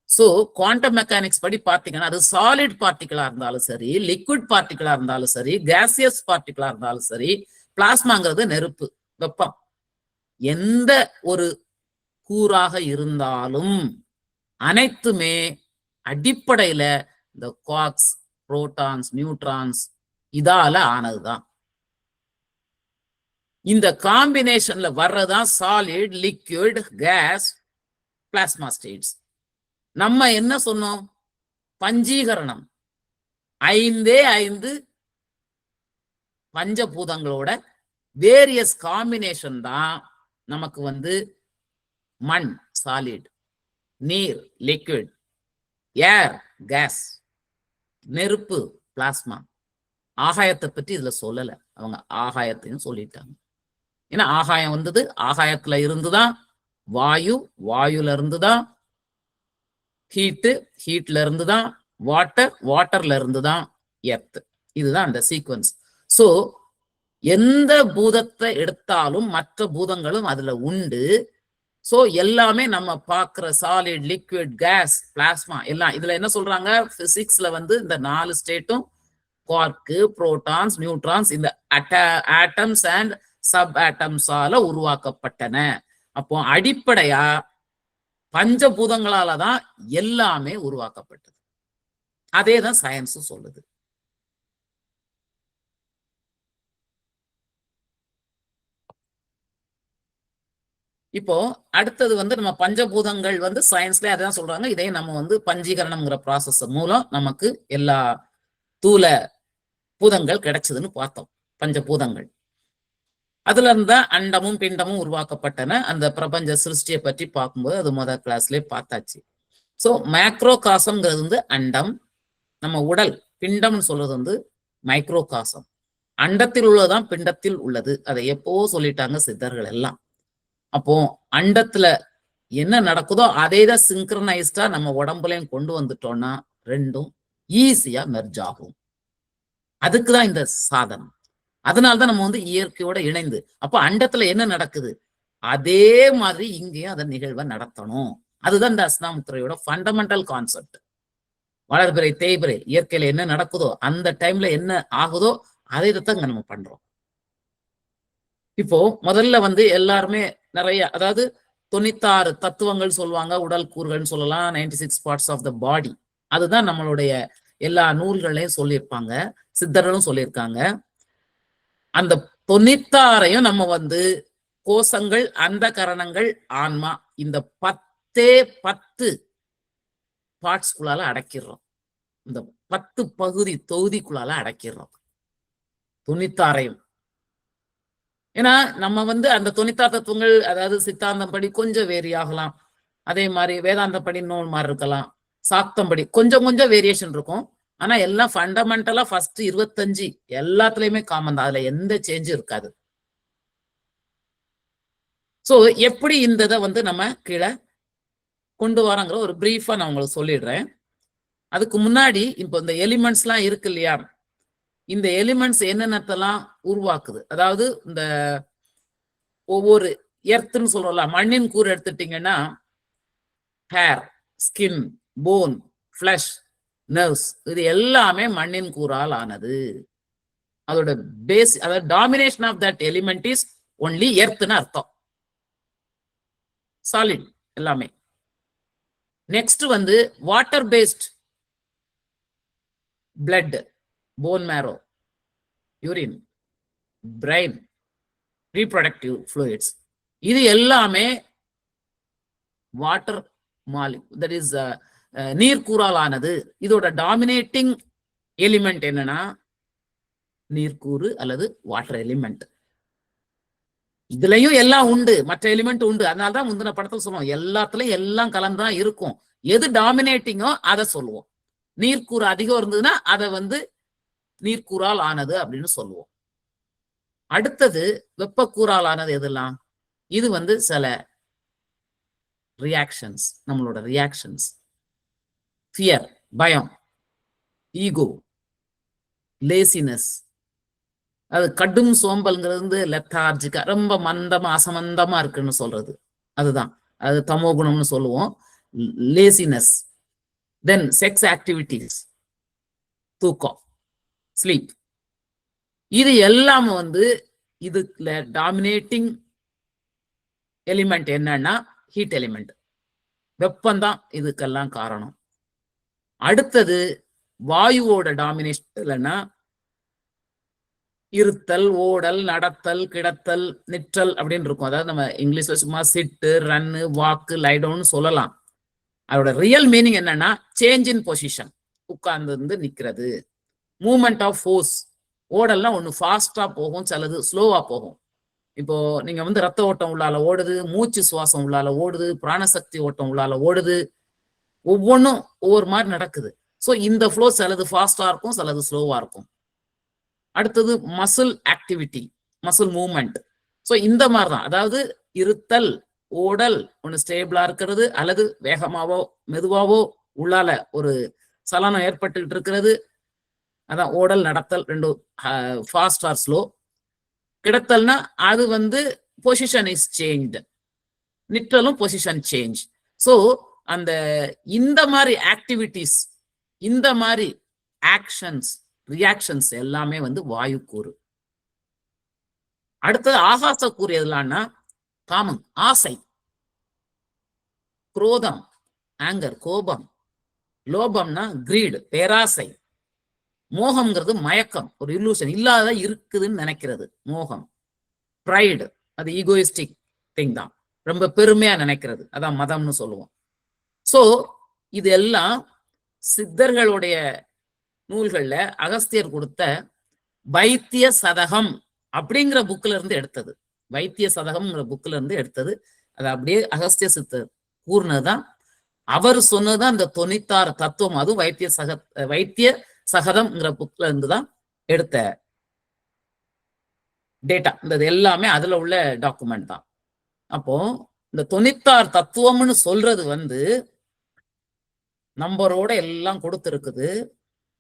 So quantum mechanics படி பாத்தீங்கன்னா அது சாலிட் பார்ட்டிகளா இருந்தாலும் சரி, லிக்விட் பார்ட்டிகளா இருந்தாலும் சரி, கேசியஸ் பார்ட்டிகளா இருந்தாலும் சரி, பிளாஸ்மாங்கிறது நெருப்பு, வெப்பம். எந்த ஒரு கூறாக இருந்தாலும் அனைத்துமே அடிப்படையில இந்த குவார்க்ஸ், புரோட்டான்ஸ், நியூட்ரான்ஸ் இதால ஆனதுதான். இந்த காம்பினேஷன்ல வர்றதுதான் solid, liquid, gas, plasma states. நம்ம என்ன சொன்னோம்? பஞ்சீகரணம். 5 பஞ்சபூதங்களோட வேரியஸ் காம்பினேஷன் தான் நமக்கு வந்து மண் சாலிட், நீர் லிக்விட், ஏர் கேஸ், நெருப்பு பிளாஸ்மா. ஆகாயத்தை பற்றி இதுல சொல்லல. அவங்க ஆகாயத்தையும் சொல்லிட்டாங்க. ஏன்னா ஆகாயம் வந்தது, ஆகாயத்துல இருந்துதான் வாயு, வாயுல இருந்துதான் ஹீட்டு, ஹீட்ல இருந்துதான் வாட்டர், வாட்டர்ல இருந்துதான் எர்த். இதுதான் அந்த சீக்வன்ஸ். சோ எந்த பூதத்தை எடுத்தாலும் மற்ற பூதங்களும் அதுல உண்டு. சோ எல்லாமே நம்ம பார்க்கிற சாலிட், லிக்விட், கேஸ், பிளாஸ்மா எல்லாம் இதுல என்ன சொல்றாங்க? பிசிக்ஸ்ல வந்து இந்த 4 ஸ்டேட்டும் குவார்க்கு, புரோட்டான்ஸ், நியூட்ரான்ஸ், இந்த ஆட்டம்ஸ் அண்ட் சப் ஆட்டம்ஸால உருவாக்கப்பட்டன. அப்போ அடிப்படையா பஞ்சபூதங்களால தான் எல்லாமே உருவாக்கப்பட்டது. அதேதான் சயின்ஸும் சொல்லுது. இப்போ அடுத்தது வந்து நம்ம பஞ்சபூதங்கள் வந்து சயின்ஸ்ல அதான் சொல்றாங்க. இதே நம்ம வந்து பஞ்சீகரணம்ங்கிற ப்ராசஸ் மூலம் நமக்கு எல்லா தூல பூதங்கள் கிடைச்சதுன்னு பார்த்தோம். பஞ்சபூதங்கள். அதுல இருந்தா அண்டமும் பிண்டமும் உருவாக்கப்பட்டன. அந்த பிரபஞ்ச சிருஷ்டியை பற்றி பார்க்கும்போது அது முதல் கிளாஸ்லயே பார்த்தாச்சு. சோ மேக்ரோ காசம்ங்கிறது வந்து அண்டம். நம்ம உடல் பிண்டம்னு சொல்றது வந்து மைக்ரோ காசம். அண்டத்தில் உள்ளதுதான் பிண்டத்தில் உள்ளது. அதை எப்போ சொல்லிட்டாங்க சித்தர்கள் எல்லாம். அப்போ அண்டத்துல என்ன நடக்குதோ அதே தான் சிங்க்ரனைஸ்டா நம்ம உடம்புலையும் கொண்டு வந்துட்டோம்னா ரெண்டும் ஈஸியா மெர்ஜ் ஆகும். அதுக்குதான் இந்த சாதனம். அதனால்தான் நம்ம வந்து இயற்கையோட இணைந்து அப்ப அண்டத்துல என்ன நடக்குது அதே மாதிரி இங்கேயும் அதன் நிகழ்வை நடத்தணும். அதுதான் இந்த அஸ்னாமுத்திரையோட ஃபண்டமெண்டல் கான்செப்ட். வளர்பிறை தேய்பிறை இயற்கையில என்ன நடக்குதோ அந்த டைம்ல என்ன ஆகுதோ அதை தான் நம்ம பண்றோம். இப்போ முதல்ல வந்து எல்லாருமே நிறைய, அதாவது 96 தத்துவங்கள் சொல்லுவாங்க, உடல் கூறுகள்னு சொல்லலாம், 96 பார்ட்ஸ் ஆஃப் த பாடி. அதுதான் நம்மளுடைய எல்லா நூல்களையும் சொல்லியிருப்பாங்க, சித்தர்களும் சொல்லியிருக்காங்க. அந்த 96ஐயும் நம்ம வந்து கோஷங்கள், அந்த கரணங்கள், ஆன்மா, இந்த 10 பார்ட்ஸ்குள்ளால அடக்கிடுறோம். இந்த 10 பகுதி தொகுதிக்குள்ளால அடக்கிடுறோம் 96ஐயும். ஏன்னா நம்ம வந்து அந்த 96 தத்துவங்கள், அதாவது சித்தாந்தம் படி கொஞ்சம் வேரி ஆகலாம், அதே மாதிரி வேதாந்தம் படி இன்னொரு மாதிரி இருக்கலாம், சாக்தம் படி கொஞ்சம் கொஞ்சம் வேரியேஷன் இருக்கும். ஆனா எல்லாம் ஃபண்டமெண்டலா ஃபர்ஸ்ட் 25 எல்லாத்துலயுமே காமன் தான். அதுல எந்த சேஞ்சும் இருக்காது. சோ எப்படி இந்த இதை வந்து நம்ம கீழே கொண்டு வரோங்கிற ஒரு பிரீஃபா நான் உங்களுக்கு சொல்லிடுறேன். அதுக்கு முன்னாடி இப்போ இந்த எலிமெண்ட்ஸ் எல்லாம் இருக்கு இல்லையா, இந்த எலிமெண்ட்ஸ் என்னென்னத்தெல்லாம் உருவாக்குது, அதாவது இந்த ஒவ்வொரு எர்த்துன்னு சொல்றோம்ல, மண்ணின் கூறு எடுத்துட்டீங்கன்னா hair, skin, bone, flesh, nerves, இது எல்லாமே மண்ணின் கூறால் ஆனது. அதோட பேஸ், அதாவது domination of that element is only எர்த்னு அர்த்தம். சாலிட் எல்லாமே. நெக்ஸ்ட் வந்து water based blood, bone marrow, urine, brain, reproductive fluids, இது எல்லாமே வாட்டர் மாலி, தட் இஸ் நீர்க்கூறால் ஆனது. இதோட டாமினேட்டிங் எலிமெண்ட் என்னன்னா நீர்க்கூறு அல்லது வாட்டர் எலிமெண்ட். இதுலயும் எல்லாம் உண்டு, மற்ற எலிமெண்ட் உண்டு. அதனாலதான் முந்தின படத்துல சொல்லுவோம், எல்லாத்துலயும் எல்லாம் கலந்துதான் இருக்கும். எது டாமினேட்டிங்கோ அதை சொல்லுவோம். நீர்க்கூறு அதிகம் இருந்ததுன்னா அதை வந்து நீர்க்கூறால் ஆனது அப்படின்னு சொல்லுவோம். அடுத்தது வெப்பக்கூறால் ஆனது எதெல்லாம்? இது வந்து சில ரியாக்ஷன்ஸ், நம்மளோட ரியாக்ஷன்ஸ், ஃபியர், பயம், ஈகோ, லேசினஸ், அது கடும் சோம்பல்ங்கிறது வந்து லெத்தார்ஜிக்கா, ரொம்ப மந்தமா அசமந்தமா இருக்குன்னு சொல்றது, அதுதான் அது தமோ குணம்னு சொல்லுவோம். லேசினஸ், தென் செக்ஸ் ஆக்டிவிட்டிஸ், தூக்கம், ஸ்லீப், இது எல்லாம் வந்து இதுல டாமினேட்டிங் எலிமெண்ட் என்னன்னா ஹீட் எலிமெண்ட், வெப்பம்தான் இதுக்கெல்லாம் காரணம். அடுத்தது வாயுவோட டாமினேஷன் இல்லைன்னா இருத்தல், ஓடல், நடத்தல், கிடத்தல், நிற்றல் அப்படின்னு இருக்கும். அதாவது நம்ம இங்கிலீஷ்ல சும்மா சிட்டு, ரன்னு, வாக்கு, லைடவுன்னு சொல்லலாம். அதோட ரியல் மீனிங் என்னன்னா சேஞ்ச் இன் பொசிஷன், உட்கார்ந்து இருந்து நிக்கிறது. மூவ்மெண்ட் ஆஃப் ஃபோர்ஸ், ஓடல்லாம் ஒண்ணு ஃபாஸ்டா போகும், சிலது ஸ்லோவா போகும். இப்போ நீங்க வந்து ரத்த ஓட்டம் உள்ளால ஓடுது, மூச்சு சுவாசம் உள்ளால ஓடுது, பிராணசக்தி ஓட்டம் உள்ளால ஓடுது, ஒவ்வொன்றும் ஒவ்வொரு மாதிரி நடக்குது. ஸோ இந்த ஃப்ளோ சிலது ஃபாஸ்டா இருக்கும், சிலது ஸ்லோவா இருக்கும். அடுத்தது muscle activity, muscle movement. So இந்த மாதிரிதான், அதாவது இருத்தல், ஓடல் ஒன்று ஸ்டேபிளா இருக்கிறது, அல்லது வேகமாவோ மெதுவாவோ உள்ளால ஒரு சலனம் ஏற்பட்டுக்கிட்டு இருக்கிறது, அதான் ஓடல், நடத்தல் ரெண்டும் ஃபாஸ்ட் ஆர் ஸ்லோ. கிடத்தல்னா அது வந்து பொசிஷன் இஸ் சேஞ்ச், நிற்றலும் பொசிஷன் சேஞ்ச். ஸோ அந்த இந்த மாதிரி ஆக்டிவிட்டிஸ், இந்த மாதிரி ஆக்ஷன்ஸ், ரியாக்ஷன்ஸ் எல்லாமே வந்து வாயு கூறு. அடுத்தது ஆகாச கூறு எதுலான்னா காமம், ஆசை, குரோதம், ஆங்கர், கோபம், லோபம்னா கிரீடு, பேராசை, மோகம்ங்கிறது மயக்கம், ஒரு இல்லூஷன், இல்லாத இருக்குதுன்னு நினைக்கிறது மோகம். ப்ரைடு, அது ஈகோயிஸ்டிக் திங் தான், ரொம்ப பெருமையா நினைக்கிறது, அதான் மதம்னு சொல்லுவோம். சோ இது எல்லாம் சித்தர்களுடைய நூல்கள்ல அகஸ்தியர் கொடுத்த வைத்திய சதகம் அப்படிங்கிற புக்ல இருந்து எடுத்தது. வைத்திய சதகம்ங்கிற புக்ல இருந்து எடுத்தது. அது அப்படியே அகஸ்திய சித்தர் கூர்னதுதான், அவர் சொன்னதுதான் இந்த 96 தத்துவம். அதுவும் வைத்திய சகதம்ங்கிற புக்ல இருந்துதான் எடுத்த டேட்டா. இந்த எல்லாமே அதுல உள்ள டாக்குமெண்ட் தான். அப்போ இந்த 96 தத்துவம்னு சொல்றது வந்து நம்பரோட எல்லாம் கொடுத்திருக்குது.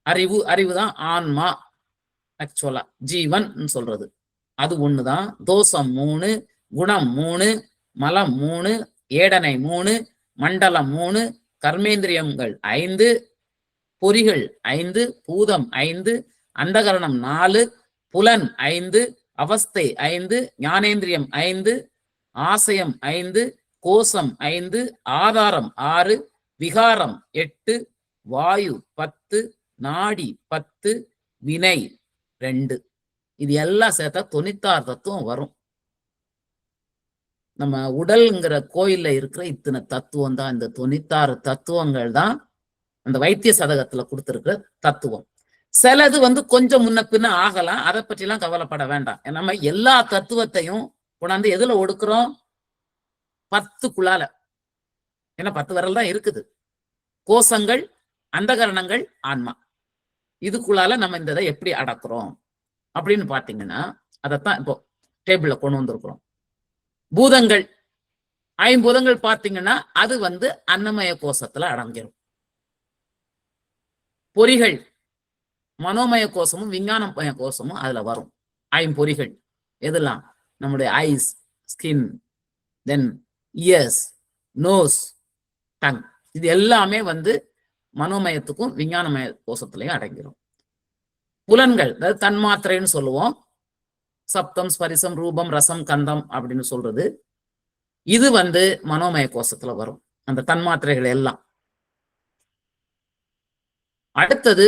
அறிவு தான் ஆன்மா, ஆக்சுவலா ஜீவன் சொல்றது அது ஒண்ணுதான். தோஷம் 3, குணம் 3, மலம் 3, ஏடனை 3, மண்டலம் 3, கர்மேந்திரியங்கள் 5, பொறிகள் 5, பூதம் 5, அந்தகரணம் 4, புலன் 5, அவஸ்தை 5, ஞானேந்திரியம் 5, ஆசயம் 5, கோஷம் 5, ஆதாரம் 6, விகாரம் 8, வாயு 10, நாடி 10, வினை 2. இது எல்லாம் சேர்த்தா 96 தத்துவம் வரும். நம்ம உடல்ங்கிற கோயில்ல இருக்கிற இத்தனை தத்துவம் தான். இந்த 96 தத்துவங்கள் தான் அந்த வைத்திய சதகத்துல கொடுத்திருக்கிற தத்துவம். சிலது வந்து கொஞ்சம் முன்ன பின்ன ஆகலாம், அதை பற்றி எல்லாம் கவலைப்பட வேண்டாம். நம்ம எல்லா தத்துவத்தையும் கொண்டாந்து எதுல ஒடுக்குறோம்? 10க்குள்ளால. ஏன்னா 10 விரல் தான் இருக்குது. கோஷங்கள், அந்தகரணங்கள், ஆன்மா, இதுக்குள்ளால நம்ம இந்த இதை எப்படி அடக்குறோம் அப்படின்னு பாத்தீங்கன்னா அதைத்தான் இப்போ டேபிள்ல கொண்டு வந்திருக்கிறோம். பூதங்கள், ஐம்பூதங்கள் பாத்தீங்கன்னா அது வந்து அன்னமய கோஷத்துல அடங்கிடும். பொறிகள், மனோமய கோஷமும் விஞ்ஞானமய கோஷமும் அதுல வரும். ஐம்பொறிகள் எதெல்லாம்? நம்முடைய ஐஸ், ஸ்கின், தென் இயர்ஸ், நோஸ், டங். இது எல்லாமே வந்து மனோமயத்துக்கும் விஞ்ஞானமய கோஷத்திலையும் அடங்கிடும். புலன்கள், அதாவது தன்மாத்திரைன்னு சொல்லுவோம். சப்தம், ஸ்பரிசம், ரூபம், ரசம், கந்தம் அப்படின்னு சொல்றது. இது வந்து மனோமய கோஷத்துல வரும், அந்த தன்மாத்திரைகள் எல்லாம். அடுத்தது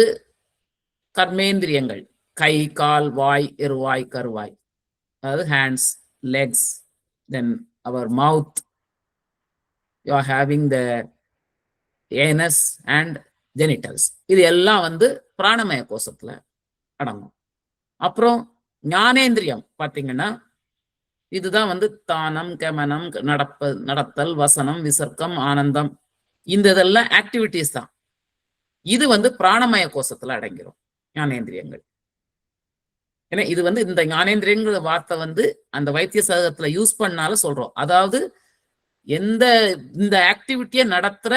கர்மேந்திரியங்கள், கை, கால், வாய், இருவாய், கருவாய், அதாவது hands, legs, then our mouth, you are having the anus and genitals. இது எல்லாம் வந்து பிராணமய கோஷத்துல அடங்கும். அப்புறம் ஞானேந்திரியம் பாத்தீங்கன்னா, இதுதான் வந்து தானம், கமனம், நடத்தல், வசனம், விசர்க்கம், ஆனந்தம், இந்த இதெல்லாம் ஆக்டிவிட்டிஸ் தான். இது வந்து பிராணமய கோஷத்துல அடங்கிடும் ஞானேந்திரியங்கள். ஏன்னா இது வந்து இந்த ஞானேந்திரியங்கிற வார்த்தை வந்து அந்த வைத்திய சதகத்துல யூஸ் பண்ணாலும் சொல்றோம். அதாவது இந்த ஆக்டிவிட்டியை நடத்துற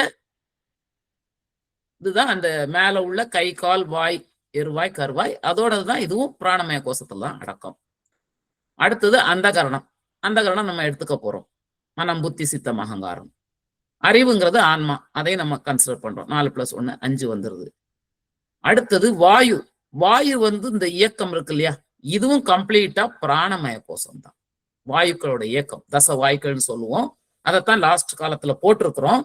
இதுதான் அந்த மேல உள்ள கை, கால், வாய், இருவாய், கருவாய், அதோட தான் இதுவும் பிராணமய கோஷத்துல தான் அடக்கம். அடுத்தது அந்தகரணம். அந்தகரணம் நம்ம எடுத்துக்க போறோம். மனம், புத்தி, சித்தம், அகங்காரம். அறிவுங்கிறது ஆன்மா, அதை நம்ம கன்சிடர் பண்றோம். 4+1 5 வந்துருது. அடுத்தது வாயு. வாயு வந்து இந்த இயக்கம் இருக்கு இல்லையா, இதுவும் கம்ப்ளீட்டா பிராணமய கோஷம் தான். வாயுக்களோட இயக்கம், தச வாயுக்கள்னு சொல்லுவோம். அதைத்தான் லாஸ்ட் காலத்துல போட்டிருக்கிறோம்.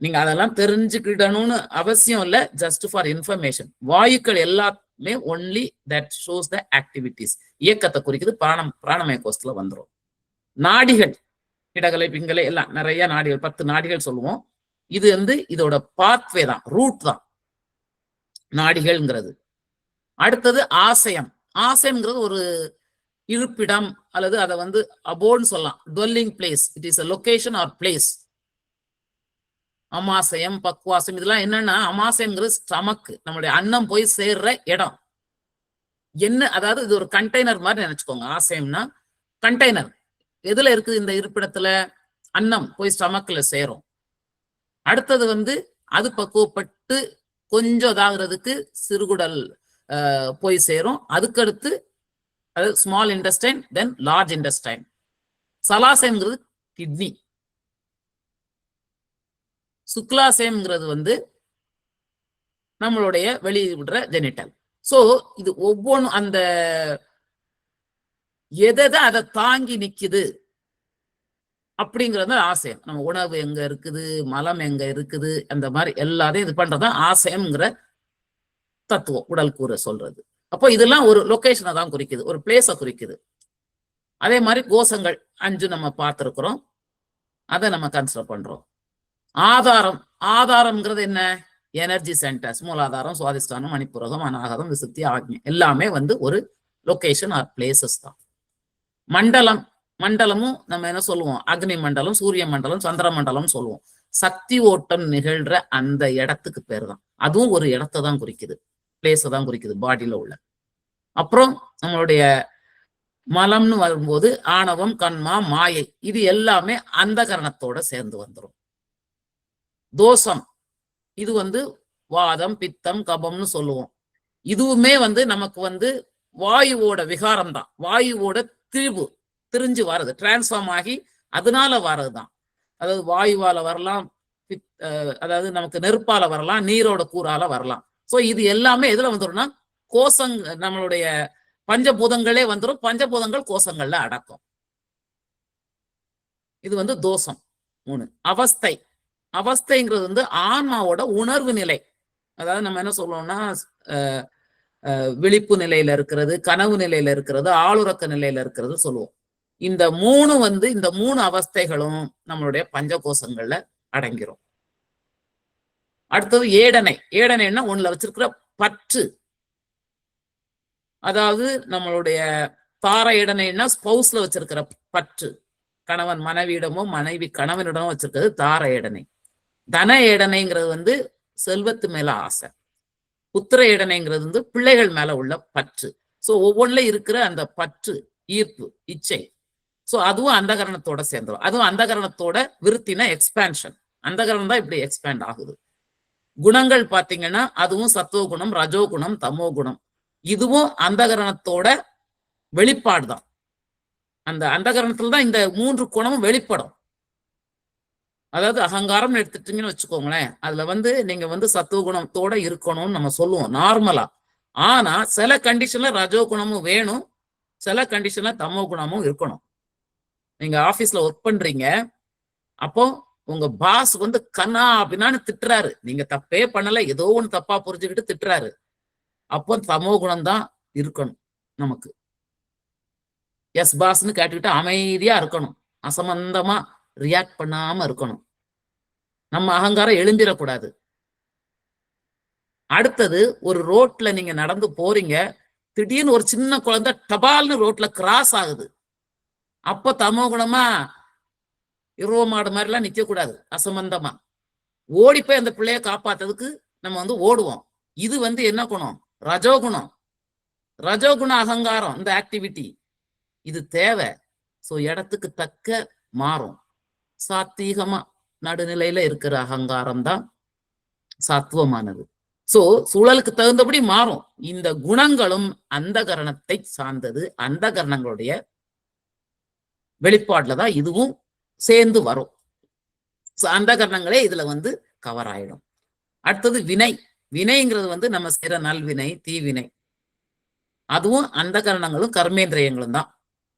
நீங்க அதெல்லாம் தெரிஞ்சுக்கிடணும்னு அவசியம் இல்லை, ஜஸ்ட் ஃபார் இன்ஃபர்மேஷன். வாயுக்கள் எல்லாமே only that shows the activities, இயக்கத்தை குறிக்குது. பிராணமய கோஷத்துல வந்துடும். நாடிகள், இடகலை, பிங்கலை எல்லாம் நிறைய நாடிகள், 10 நாடிகள் சொல்லுவோம். இது வந்து இதோட பாத்வே தான், ரூட் தான் நாடிகள்ங்கிறது. அடுத்தது ஆசயம். ஆசயம்ங்கிறது ஒரு இருப்பிடம், அல்லது அதை வந்து அபோர்ட்னு சொல்லலாம், dwelling place. It is a location or place. அமாசயம், பக்வாசம், இதெல்லாம் என்னன்னா, அமாசயம்ங்கிறது ஸ்டமக், நம்மளுடைய அன்னம் போய் சேர்ற இடம். என்ன, அதாவது இது ஒரு கண்டெய்னர் மாதிரி நினைச்சுக்கோங்க. ஆசயம்னா கண்டெய்னர். எதுல இருக்குது இந்த இருப்பிடத்துல? அன்னம் போய் ஸ்டமக்ல சேரும். அடுத்தது வந்து அது பக்குவப்பட்டு கொஞ்சம் இதாகிறதுக்கு சிறுகுடல் போய் சேரும். அதுக்கடுத்து அது ஸ்மால் இன்டெஸ்டைன், தென் லார்ஜ் இன்டெஸ்டைன். சலாசயம்ங்கிறது கிட்னி. சுக்லாசயம்ங்கிறது வந்து நம்மளுடைய வெளியிடுற ஜெனிட்டல். சோ இது ஒவ்வொன்றும் அந்த எதை அதை தாங்கி நிக்குது அப்படிங்கிறது ஆசயம். நம்ம உணவு எங்க இருக்குது, மலம் எங்க இருக்குது, அந்த மாதிரி எல்லாத்தையும் இது பண்றதுதான் ஆசயம்ங்கிற தத்துவம், உடல் கூற சொல்றது. அப்போ இதெல்லாம் ஒரு லொகேஷனை தான் குறிக்குது, ஒரு பிளேஸை குறிக்குது. அதே மாதிரி கோஷங்கள் 5 நம்ம பார்த்திருக்கிறோம், அதை நம்ம கன்சிடர் பண்றோம். ஆதாரம். ஆதாரம்ங்கிறது என்ன? எனர்ஜி சென்டர்ஸ், மூலாதாரம், சுவாதிஷ்டானம், மணிப்புரகம், அநாகதம், விசுத்தி, ஆக்ஞை, எல்லாமே வந்து ஒரு லொகேஷன் ஆர் பிளேசஸ் தான். மண்டலம். மண்டலமும் நம்ம என்ன சொல்லுவோம்? அக்னி மண்டலம், சூரிய மண்டலம், சந்திர மண்டலம் சொல்லுவோம். சக்தி ஓட்டம் நிகழ்ற அந்த இடத்துக்கு பேர் தான். அதுவும் ஒரு இடத்தை தான் குறிக்குது, பிளேஸை தான் குறிக்குது பாடியில உள்ள. அப்புறம் நம்மளுடைய மலம்னு வரும்போது ஆணவம், கண்மா, மாயை, இது எல்லாமே அந்த கரணத்தோட சேர்ந்து வந்துடும். தோஷம், இது வந்து வாதம், பித்தம், கபம்னு சொல்லுவோம். இதுவுமே வந்து நமக்கு வந்து வாயுவோட விகாரம் தான், வாயுவோட திரிஞ்சு வர்றது, டிரான்ஸ்ஃபார்ம் ஆகி அதனால வர்றதுதான். அதாவது வாயுவால வரலாம், அதாவது நமக்கு நெருப்பால வரலாம், நீரோட கூறால வரலாம். சோ இது எல்லாமே எதுல வந்துடும்னா நம்மளுடைய பஞ்சபூதங்களே வந்துடும். பஞ்சபூதங்கள் கோஷங்கள்ல அடக்கும். இது வந்து தோஷம். 3. அவஸ்தை. அவஸ்தைங்கிறது வந்து ஆன்மாவோட உணர்வு நிலை. அதாவது நம்ம என்ன சொல்லுவோம்னா, விழிப்பு நிலையில இருக்கிறது, கனவு நிலையில இருக்கிறது, ஆளுறக்க நிலையில இருக்கிறது சொல்லுவோம். இந்த 3 வந்து இந்த 3 அவஸ்தைகளும் நம்மளுடைய பஞ்சகோஷங்கள்ல அடங்கிரும். அடுத்தது ஏடனை. ஏடனைன்னா ஒண்ணுல வச்சிருக்கிற பற்று. அதாவது நம்மளுடைய தார ஏடனைன்னா ஸ்பௌஸ்ல வச்சிருக்கிற பற்று. கணவன் மனைவியிடமோ, மனைவி கணவனிடமோ வச்சிருக்கிறது தார ஏடனை. தன ஏடனைங்கிறது வந்து செல்வத்து மேல ஆசை. புத்திர ஏடனைங்கிறது வந்து பிள்ளைகள் மேல உள்ள பற்று. சோ ஒவ்வொன்றுல இருக்கிற அந்த பற்று, ஈர்ப்பு, இச்சை, சோ அதுவும் அந்த கரணத்தோட சேர்ந்துடும். அதுவும் அந்த கரணத்தோட விருத்தினா எக்ஸ்பேன்ஷன். அந்த கரணம் தான் இப்படி எக்ஸ்பேண்ட் ஆகுது. குணங்கள் பாத்தீங்கன்னா அதுவும் சத்துவகுணம், ரஜோகுணம், தமோ குணம், இதுவும் அந்த கரணத்தோட வெளிப்பாடுதான். அந்த அந்தகரணத்துல தான் இந்த 3 குணமும் வெளிப்படும். அதாவது அகங்காரம் எடுத்துட்டீங்கன்னு வச்சுக்கோங்களேன், அதுல வந்து நீங்க வந்து சத்துவ குணத்தோட இருக்கணும்னு நம்ம சொல்லுவோம் நார்மலா. ஆனா சில கண்டிஷன்ல ரஜோ குணமும் வேணும், சில கண்டிஷன்ல தமோ குணமும் இருக்கணும். நீங்க ஆபீஸ்ல ஒர்க் பண்றீங்க, அப்போ உங்க பாஸ் வந்து கண்ணா அப்படின்னான்னு திட்டுறாரு, நீங்க தப்பே பண்ணல, ஏதோ ஒண்ணு தப்பா புரிஞ்சுக்கிட்டு திட்டுறாரு, அப்போ தமோ குணம் தான் இருக்கணும் நமக்கு. எஸ் பாஸ்ன்னு கேட்டுக்கிட்டு அமைதியா இருக்கணும், அசம்பந்தமா ரியாக்ட் பண்ணாம இருக்கணும், நம்ம அகங்காரம் எழுந்திரக்கூடாது. அடுத்தது, ஒரு ரோட்ல நீங்க நடந்து போறீங்க, திடீர்னு ஒரு சின்ன குழந்தை டபால்னு ரோட்ல கிராஸ் ஆகுது, அப்ப தமோ குணமா இரவ மாடு மாதிரி எல்லாம் நிக்க கூடாது, அசம்பந்தமா ஓடி போய் அந்த பிள்ளைய காப்பாத்துறதுக்கு நம்ம வந்து ஓடுவோம். இது வந்து என்ன குணம்? ரஜோகுணம். ரஜோகுண அகங்காரம், இந்த ஆக்டிவிட்டி இது தேவை. சோ இடத்துக்கு தக்க மாறும். சாத்வீகமா நடுநிலையில இருக்கிற அகங்காரம் தான் சாத்துவமானது. சோ சூழலுக்கு தகுந்தபடி மாறும். இந்த குணங்களும் அந்த கரணத்தை சார்ந்தது, அந்த கரணங்களுடைய வெளிப்பாடுலதான் இதுவும் சேர்ந்து வரும். அந்த கரணங்களே இதுல வந்து கவர் ஆயிடும். அடுத்தது வினை. வினைங்கிறது வந்து நம்ம செய்யற நல்வினை தீவினை, அதுவும் அந்த கரணங்களும் கர்மேந்திரியங்களும் தான்.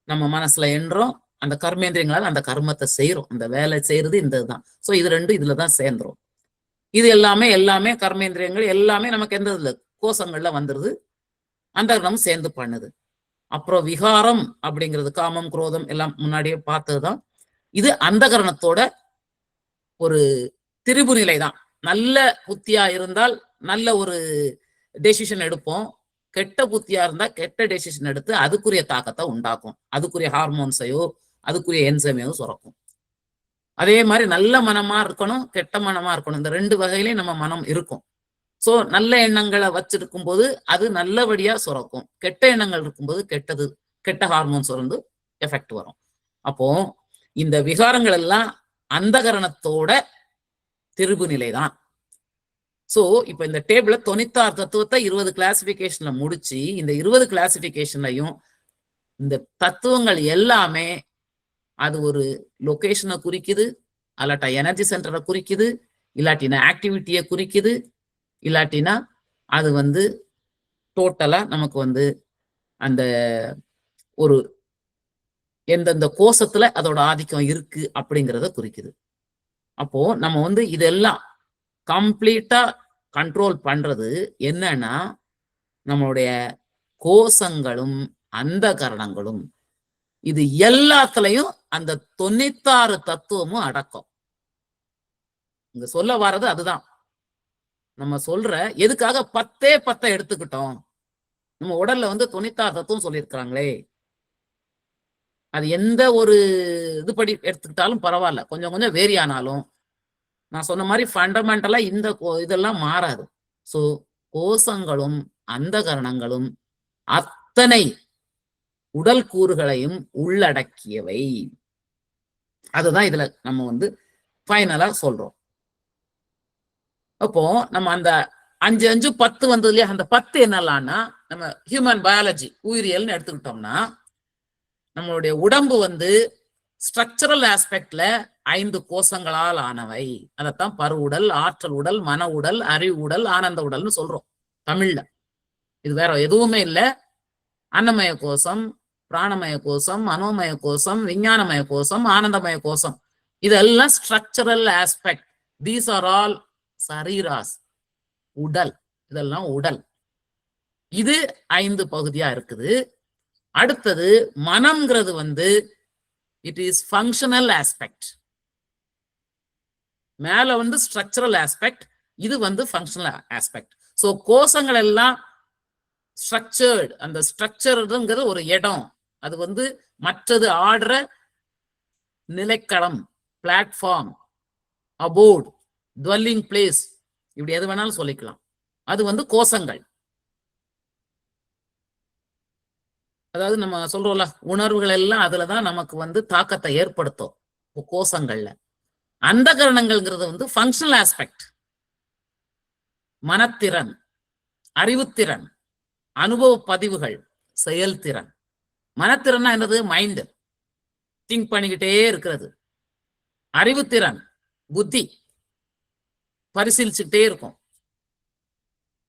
நம்ம மனசுல எண்றோம், அந்த கர்மேந்திரியங்களால் அந்த கர்மத்தை செய்யறோம், அந்த வேலை செய்யறது இந்த இதுதான். சோ இது ரெண்டும் இதுலதான் சேர்ந்துரும். இது எல்லாமே கர்மேந்திரியங்கள் எல்லாமே நமக்கு எந்த இதுல கோஷங்கள்ல வந்துருது, அந்த கரணம் சேர்ந்து பண்ணுது. அப்புறம் விகாரம் அப்படிங்கிறது காமம் குரோதம் எல்லாம் முன்னாடியே பார்த்ததுதான். இது அந்த கரணத்தோட ஒரு திரிபு நிலை தான். நல்ல புத்தியா இருந்தால் நல்ல ஒரு டெசிஷன் எடுப்போம், கெட்ட புத்தியா இருந்தா கெட்ட டெசிஷன் எடுத்து அதுக்குரிய தாக்கத்தை உண்டாக்கும், அதுக்குரிய ஹார்மோன்ஸையோ அதுக்குரிய என்சைமையோ சுரக்கும். அதே மாதிரி நல்ல மனமா இருக்கணும், கெட்ட மனமா இருக்கணும், இந்த 2 வகையிலையும் நம்ம மனம் இருக்கும். சோ நல்ல எண்ணங்களை வச்சிருக்கும் போது அது நல்லபடியா சுரக்கும், கெட்ட எண்ணங்கள் இருக்கும்போது கெட்ட ஹார்மோன்ஸ் வந்து எஃபெக்ட் வரும். அப்போ இந்த விகாரங்கள் எல்லாம் அந்த கரணத்தோட திருபு நிலைதான். சோ இப்ப இந்த டேபிள்ல 96 தத்துவத்தை 20 கிளாசிபிகேஷன்ல முடிச்சு, இந்த 20 கிளாசிபிகேஷன்லையும் இந்த தத்துவங்கள் எல்லாமே அது ஒரு லொகேஷனை குறிக்குது, அல்லாட்டா எனர்ஜி சென்டரை குறிக்குது, இல்லாட்டினா ஆக்டிவிட்டியை குறிக்குது, இல்லாட்டினா அது வந்து டோட்டலா நமக்கு வந்து அந்த ஒரு எந்தெந்த கோஷத்துல அதோட ஆதிக்கம் இருக்கு அப்படிங்கிறத குறிக்குது. அப்போ நம்ம வந்து இதெல்லாம் கம்ப்ளீட்டா கண்ட்ரோல் பண்றது என்னன்னா, நம்மளுடைய கோஷங்களும் அந்த கரணங்களும், இது எல்லாத்துலயும் அந்த 96 தத்துவமும் அடக்கம். இங்க சொல்ல வர்றது அதுதான். நம்ம சொல்ற எதுக்காக 10 எடுத்துக்கிட்டோம், நம்ம உடல்ல வந்து 96 தத்துவம் சொல்லியிருக்கிறாங்களே, அது எந்த ஒரு இதுபடி எடுத்துக்கிட்டாலும் பரவாயில்ல, கொஞ்சம் கொஞ்சம் வேரி ஆனாலும் நான் சொன்ன மாதிரி ஃபண்டமெண்டலா இந்த இதெல்லாம் மாறாது. சோ கோஷங்களும் அந்த கரணங்களும் அத்தனை உடல் கூறுகளையும் உள்ளடக்கியவை. அதுதான் இதுல நம்ம வந்து ஃபைனலா சொல்றோம். அப்போ நம்ம அந்த 5 5 10 வந்தது இல்லையா, அந்த 10 என்னலாம்னா நம்ம ஹியூமன் பயாலஜி உயிரியல்னு எடுத்துக்கிட்டோம்னா, நம்மளுடைய உடம்பு வந்து ஸ்ட்ரக்சரல் ஆஸ்பெக்ட்ல 5 கோஷங்களால் ஆனவை. அதைத்தான் பருவுடல், ஆற்றல் உடல், மன உடல், அறிவு உடல், ஆனந்த உடல்னு சொல்றோம் தமிழ்ல. இது வேற எதுவுமே இல்லை. அன்னமய கோஷம், பிராணமய கோஷம், மனோமய கோஷம், விஞ்ஞானமய கோஷம், ஆனந்தமய கோஷம், இதெல்லாம் structural aspect. These are all சரீராஸ், உடல். இதெல்லாம் உடல். இது 5 பகுதியா இருக்குது. அடுத்தது மனம்ங்கிறது வந்து இட் இஸ் ஃபங்க்ஷனல் ஆஸ்பெக்ட். மேல வந்து ஸ்ட்ரக்சரல் ஆஸ்பெக்ட், இது வந்து ஃபங்க்ஷனல் ஆஸ்பெக்ட். சோ கோஷங்கள் எல்லாம் ஸ்ட்ரக்சர்டு, அந்த ஸ்ட்ரக்சர்ங்கிறது ஒரு இடம், அது வந்து மற்றது ஆடுற நிலைக்களம், பிளாட்ஃபார்ம், அபோர்ட், டுவெல்லிங் பிளேஸ், இப்படி எது வேணாலும் சொல்லிக்கலாம். அது வந்து கோஷங்கள். அதாவது நம்ம சொல்றோம்ல, உணர்வுகள் எல்லாம் அதுலதான் நமக்கு வந்து தாக்கத்தை ஏற்படுத்தும் கோஷங்கள்ல. அந்த கரணங்கள்ங்கிறது வந்து ஃபங்க்ஷனல் ஆஸ்பெக்ட், மனத்திறன், அறிவுத்திறன், அனுபவ பதிவுகள், செயல்திறன். மனத்திறன்னா என்னது? மைண்ட். திங்க் பண்ணிக்கிட்டே இருக்கிறது. அறிவுத்திறன், புத்தி பரிசீலிச்சுக்கிட்டே இருக்கும்.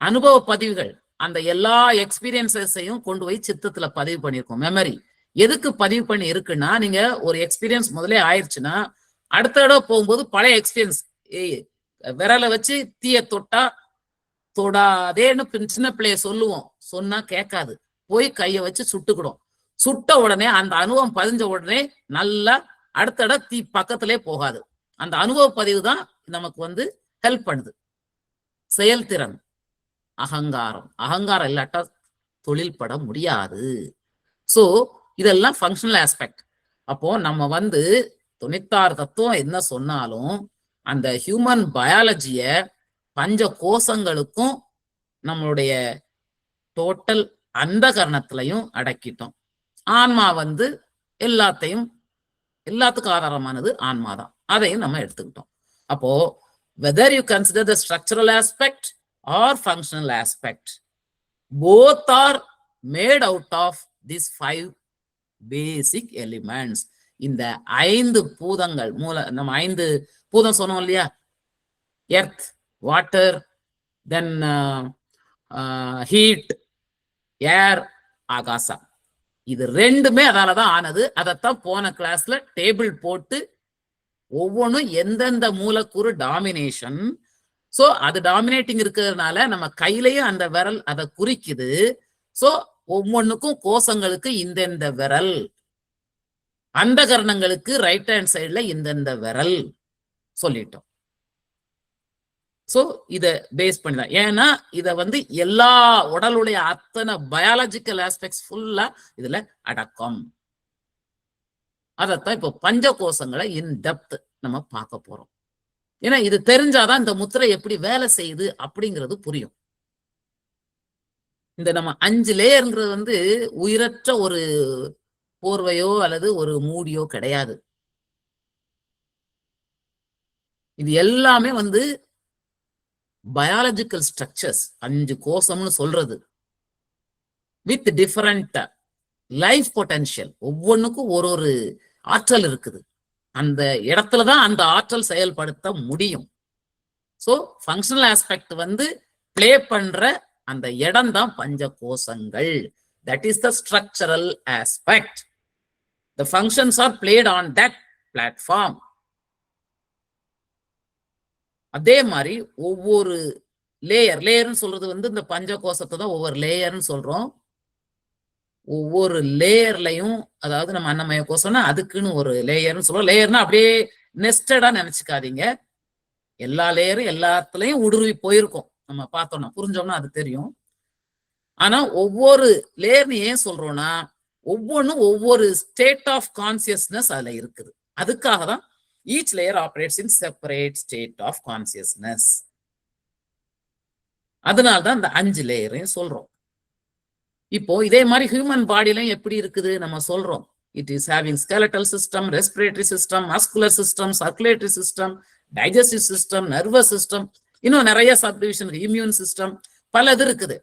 அனுபவ பதிவுகள், அந்த எல்லா எக்ஸ்பீரியன்ஸையும் கொண்டு போய் சித்தத்துல பதிவு பண்ணிருக்கோம். மெமரி எதுக்கு பதிவு பண்ணி இருக்குன்னா, நீங்க ஒரு எக்ஸ்பீரியன்ஸ் முதலே ஆயிடுச்சுன்னா அடுத்த தடவை போகும்போது பழைய எக்ஸ்பீரியன்ஸ், விரலை வச்சு தீய தொட்டா தொடாதேன்னு சின்ன பிள்ளைய சொல்லுவோம், சொன்னா கேட்காது, போய் கைய வச்சு சுட்டுக்கிடும். சுட்ட உடனே அந்த அனுபவம் பதிஞ்ச உடனே நல்லா அடுத்த தடவை தீ பக்கத்திலே போகாது. அந்த அனுபவ பதிவு தான் நமக்கு வந்து ஹெல்ப் பண்ணுது. செயல்திறன், அகங்காரம், அகங்காரம் இல்லாட்டா தொழில் பட முடியாது. சோ இதெல்லாம் ஃபங்க்ஷனல் ஆஸ்பெக்ட். அப்போ நம்ம வந்து 96 தத்துவம் என்ன சொன்னாலும் அந்த ஹியூமன் பயாலஜிய பஞ்ச கோஷங்களுக்கும் நம்மளுடைய டோட்டல் அந்த கரணத்திலையும் அடக்கிட்டோம். ஆன்மா வந்து எல்லாத்துக்கும் ஆதாரமானது ஆன்மாதான். அதையும் நம்ம எடுத்துக்கிட்டோம். அப்போ whether you consider the structural aspect or functional aspect, both are made out of these 5 basic elements. இந்த 5 பூதங்கள் நம்ம 5 பூதம் சொன்னோம் இல்லையா, எர்த், வாட்டர், தென் ஹீட், ஏர், ஆகாசம். இது ரெண்டுமே அதாலதான் ஆனது. அதைத்தான் போன கிளாஸ்ல டேபிள் போட்டு ஒவ்வொன்றும் எந்தெந்த மூலக்கூறு டாமினேஷன், சோ அது டாமினேட்டிங் இருக்கிறதுனால நம்ம கையிலயும் அந்த விரல் அதை குறிக்குது. சோ ஒவ்வொன்றுக்கும் கோஷங்களுக்கு இந்தெந்த விரல், அந்த கரணங்களுக்கு ரைட் ஹேண்ட் சைட்ல இந்தெந்த விரல் சொல்லிட்டோம். சோ இத பேஸ் பண்ணலாம். ஏன்னா இத வந்து எல்லா உடலுடைய அத்தனை பயாலஜிக்கல் ஆஸ்பெக்ட்ஸ் ஃபுல்லா இதுல அடக்கம். அதத்தான் இப்போ பஞ்ச கோஷங்களை இன் டெப்த் நம்ம பார்க்க போறோம். ஏன்னா இது தெரிஞ்சாதான் இந்த முத்திரை எப்படி வேலை செய்யுது அப்படிங்கிறது புரியும். இந்த நம்ம 5 லேயர்ங்கிறது வந்து உயிரற்ற ஒரு போர்வையோ அல்லது ஒரு மூடியோ கிடையாது. இது எல்லாமே வந்து பயாலஜிக்கல் ஸ்ட்ரக்சர்ஸ். 5 கோஷம்னு சொல்றது வித் டிஃபரண்ட் லைஃப் பொட்டன்ஷியல். ஒவ்வொன்றுக்கும் ஒரு ஆற்றல் இருக்குது. அந்த இடத்துலதான் அந்த ஆற்றல் செயல்படுத்த முடியும். சோ ஃபங்க்ஷனல் ஆஸ்பெக்ட் வந்து பிளே பண்ற அந்த இடம் தான் பஞ்ச கோஷங்கள். That is the structural aspect. The functions are played on that platform. அதே மாதிரி ஒவ்வொரு லேயர்னு சொல்றது வந்து இந்த பஞ்ச கோஷத்தை தான் ஒவ்வொரு லேயர்னு சொல்றோம். ஒவ்வொரு லேயர்லையும், அதாவது நம்ம அன்னமய கோஷம்னா அதுக்குன்னு ஒரு லேயர்னு சொல்றோம். லேயர்னா அப்படியே நெஸ்டடா நினைச்சுக்காதீங்க. எல்லா லேயரும் எல்லாத்துலயும் ஊடுருவி போயிருக்கும். நம்ம பார்த்தோம்னா புரிஞ்சோம்னா அது தெரியும். ஆனா ஒவ்வொரு லேயர்னு ஏன் சொல்றோம்னா ஒவ்வொன்றும் ஒவ்வொரு ஸ்டேட் ஆஃப் கான்சியஸ்னஸ் அதுல இருக்குது. அதுக்காக தான் each layer operates in separate state of consciousness. அதனால்தான் இந்த 5 லேயரையும் சொல்றோம். இப்போ இதே மாதிரி ஹியூமன் பாடியிலும் எப்படி இருக்குது நம்ம சொல்றோம். It is having skeletal system, respiratory system, muscular system, circulatory system, digestive system, nervous system, இன்னும் நிறைய சப்டிவிஷன், இம்யூன் சிஸ்டம், பல இது இருக்குது.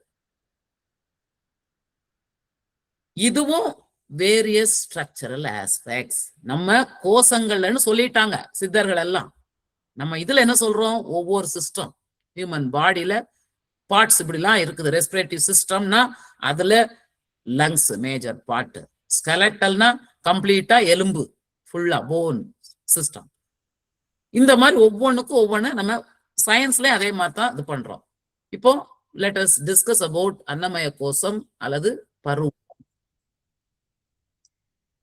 இதுவும் வேரியஸ் ஸ்ட்ரக்சரல் ஆஸ்பெக்ட்ஸ். நம்ம கோஷங்கள்னு சொல்லிட்டாங்க சித்தர்கள் எல்லாம். நம்ம இதுல என்ன சொல்றோம், ஒவ்வொரு சிஸ்டம் ஹியூமன் பாடியில பார்ட்ஸ் இப்படிலாம் இருக்குது. ரெஸ்பிரேட்டிவ் சிஸ்டம்னா அதுல லங்ஸ் மேஜர் பார்ட், ஸ்கெலட்டல்னா கம்ப்ளீட்டா எலும்பு ஃபுல்லா போன் சிஸ்டம். இந்த மாதிரி ஒவ்வொன்றுக்கும் ஒவ்வொன்று நம்ம சயின்ஸ்ல அதே மாதிரி தான் இது பண்றோம். இப்போ லெட் அஸ் டிஸ்கஸ் அபவுட் அன்னமய கோஷம் அல்லது பரு.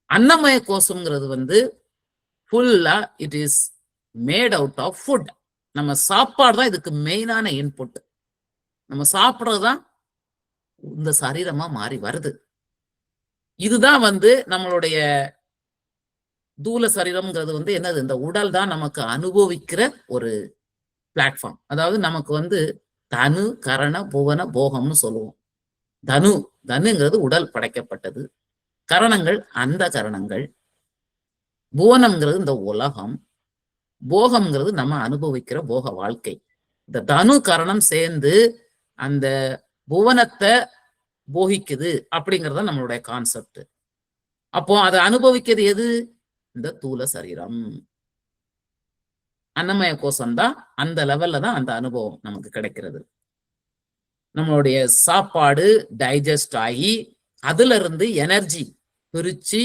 அன்னமய கோஷம்ங்கிறது வந்து ஃபுல்லா it is made out of food. நம்ம சாப்பாடு தான் இதுக்கு மெயினான இன்புட். நம்ம சாப்பிட்றதுதான் இந்த சரீரமா மாறி வருது. இதுதான் வந்து நம்மளுடைய தூல சரீரம்ங்கிறது வந்து என்னது, இந்த உடல் தான் நமக்கு அனுபவிக்கிற ஒரு பிளாட்ஃபார்ம். அதாவது நமக்கு வந்து தனு, கரண, புவன, போகம்னு சொல்லுவோம். தனுங்கிறது உடல் படைக்கப்பட்டது, கரணங்கள் அந்த கரணங்கள், புவனம்ங்கிறது இந்த உலகம், போகம்ங்கிறது நம்ம அனுபவிக்கிற போக வாழ்க்கை. இந்த தனு கரணம் சேர்ந்து அந்த புவனத்தை போகிக்குது அப்படிங்கறத நம்மளுடைய கான்செப்ட். அப்போ அதை அனுபவிக்கிறது எது, இந்த தூல சரீரம். அன்னமய கோஷம் தான் அந்த லெவல்ல தான் அந்த அனுபவம் நமக்கு கிடைக்கிறது. நம்மளுடைய சாப்பாடு டைஜஸ்ட் ஆகி அதுல இருந்து எனர்ஜி பிரிச்சு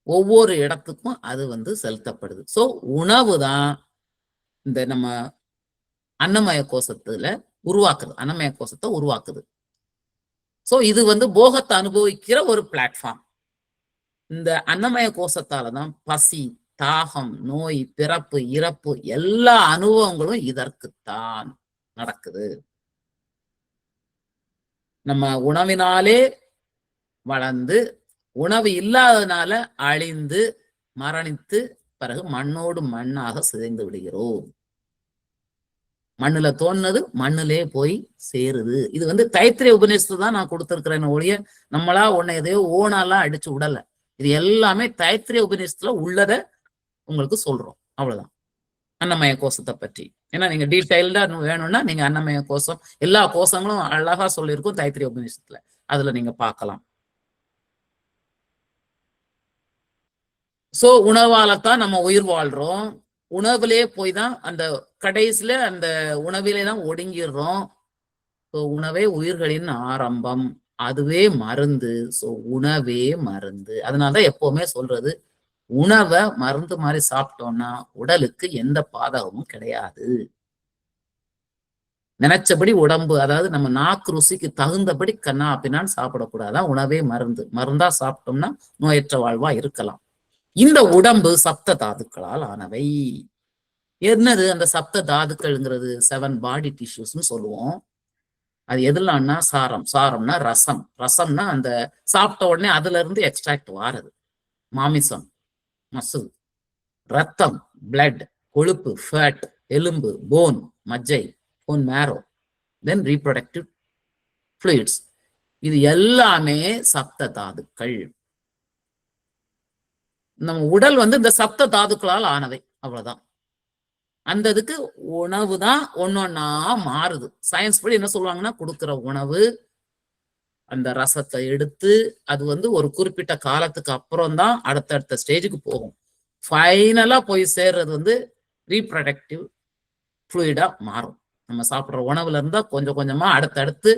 ஒவ்வொரு இடத்துக்கும் அது செலுத்தப்படுது. சோ உணவு தான் இந்த நம்ம அன்னமய கோஷத்துல உருவாக்குது, அன்னமய கோஷத்தை உருவாக்குது. சோ இது போகத்தை அனுபவிக்கிற ஒரு பிளாட்ஃபார்ம். இந்த அன்னமய கோஷத்தாலதான் பசி, தாகம், நோய், பிறப்பு, இறப்பு எல்லா அனுபவங்களும் இதற்குத்தான் நடக்குது. நம்ம உணவினாலே வளர்ந்து உணவு இல்லாததுனால அழிந்து மரணித்து பிறகு மண்ணோடு மண்ணாக சிதைந்து விடுகிறோம். மண்ணுல தோணுனது மண்ணிலே போய் சேருது. இது தைத்திரிய உபநிஷத்து தான் நான் கொடுத்திருக்கிறேன் ஒழிய நம்மளா உன்னை எதையோ ஓனாலாம் அடிச்சு விடல. இது எல்லாமே தைத்திரிய உபநிஷத்துல உள்ளத உங்களுக்கு சொல்றோம். அவ்வளவுதான் அன்னமய கோஷத்தை பற்றி. ஏன்னா நீங்க டீடைல்டா வேணும்னா நீங்க அன்னமய கோஷம் எல்லா கோஷங்களும் அழகா சொல்லியிருக்கும் தைத்திரிய உபநிஷத்துல, அதுல நீங்க பார்க்கலாம். சோ உணவாலத்தான் நம்ம உயிர் வாழ்றோம். உணவுலே போய் தான் அந்த கடைசியில அந்த உணவிலே தான் ஒடுங்கிடுறோம். ஸோ உணவே உயிர்களின் ஆரம்பம், அதுவே மருந்து. ஸோ உணவே மருந்து. அதனாலதான் எப்பவுமே சொல்றது, உணவை மருந்து மாதிரி சாப்பிட்டோம்னா உடலுக்கு எந்த பாதகமும் கிடையாது. நினைச்சபடி உடம்பு, அதாவது நம்ம நாக்கு ருசிக்கு தகுந்தபடி கண்ணா அப்படின்னான்னு சாப்பிடக்கூடாதான். உணவே மருந்து. மருந்தா சாப்பிட்டோம்னா நோயற்ற வாழ்வா இருக்கலாம். இந்த உடம்பு சப்த தாதுக்களால் ஆனவை. என்னது அந்த சப்த தாதுக்கள்ங்கிறது? 7 பாடி டிஷ்யூஸ்ன்னு சொல்லுவோம். அது எதுலாம்னா சாரம், சாரம்னா ரசம், ரசம்னா அந்த சாப்பிட்ட உடனே அதுல இருந்து எக்ஸ்ட்ராக்ட் வாரது. மாமிசம், மசில், ரத்தம், பிளட், கொழுப்பு, ஃபேட், எலும்பு, போன், மஜ்ஜை, போன் மேரோ, தென் ரீப்ரொடக்டிவ் ஃப்ளூயிட்ஸ். இது எல்லாமே சப்த தாதுக்கள். நம்ம உடல் இந்த சப்த தாதுக்களால் ஆனவை. அவ்வளவுதான். அந்த இதுக்கு உணவு தான் ஒன்னொன்னா மாறுது. சயின்ஸ் படி என்ன சொல்லுவாங்கன்னா, கொடுக்கிற உணவு அந்த ரசத்தை எடுத்து அது ஒரு குறிப்பிட்ட காலத்துக்கு அப்புறம் தான் அடுத்தடுத்த ஸ்டேஜுக்கு போகும். ஃபைனலா போய் சேர்றது ரீப்ரொடக்டிவ் ஃப்ளூயிடா மாறும். நம்ம சாப்பிடுற உணவுல இருந்தா கொஞ்சம் கொஞ்சமா அடுத்தடுத்து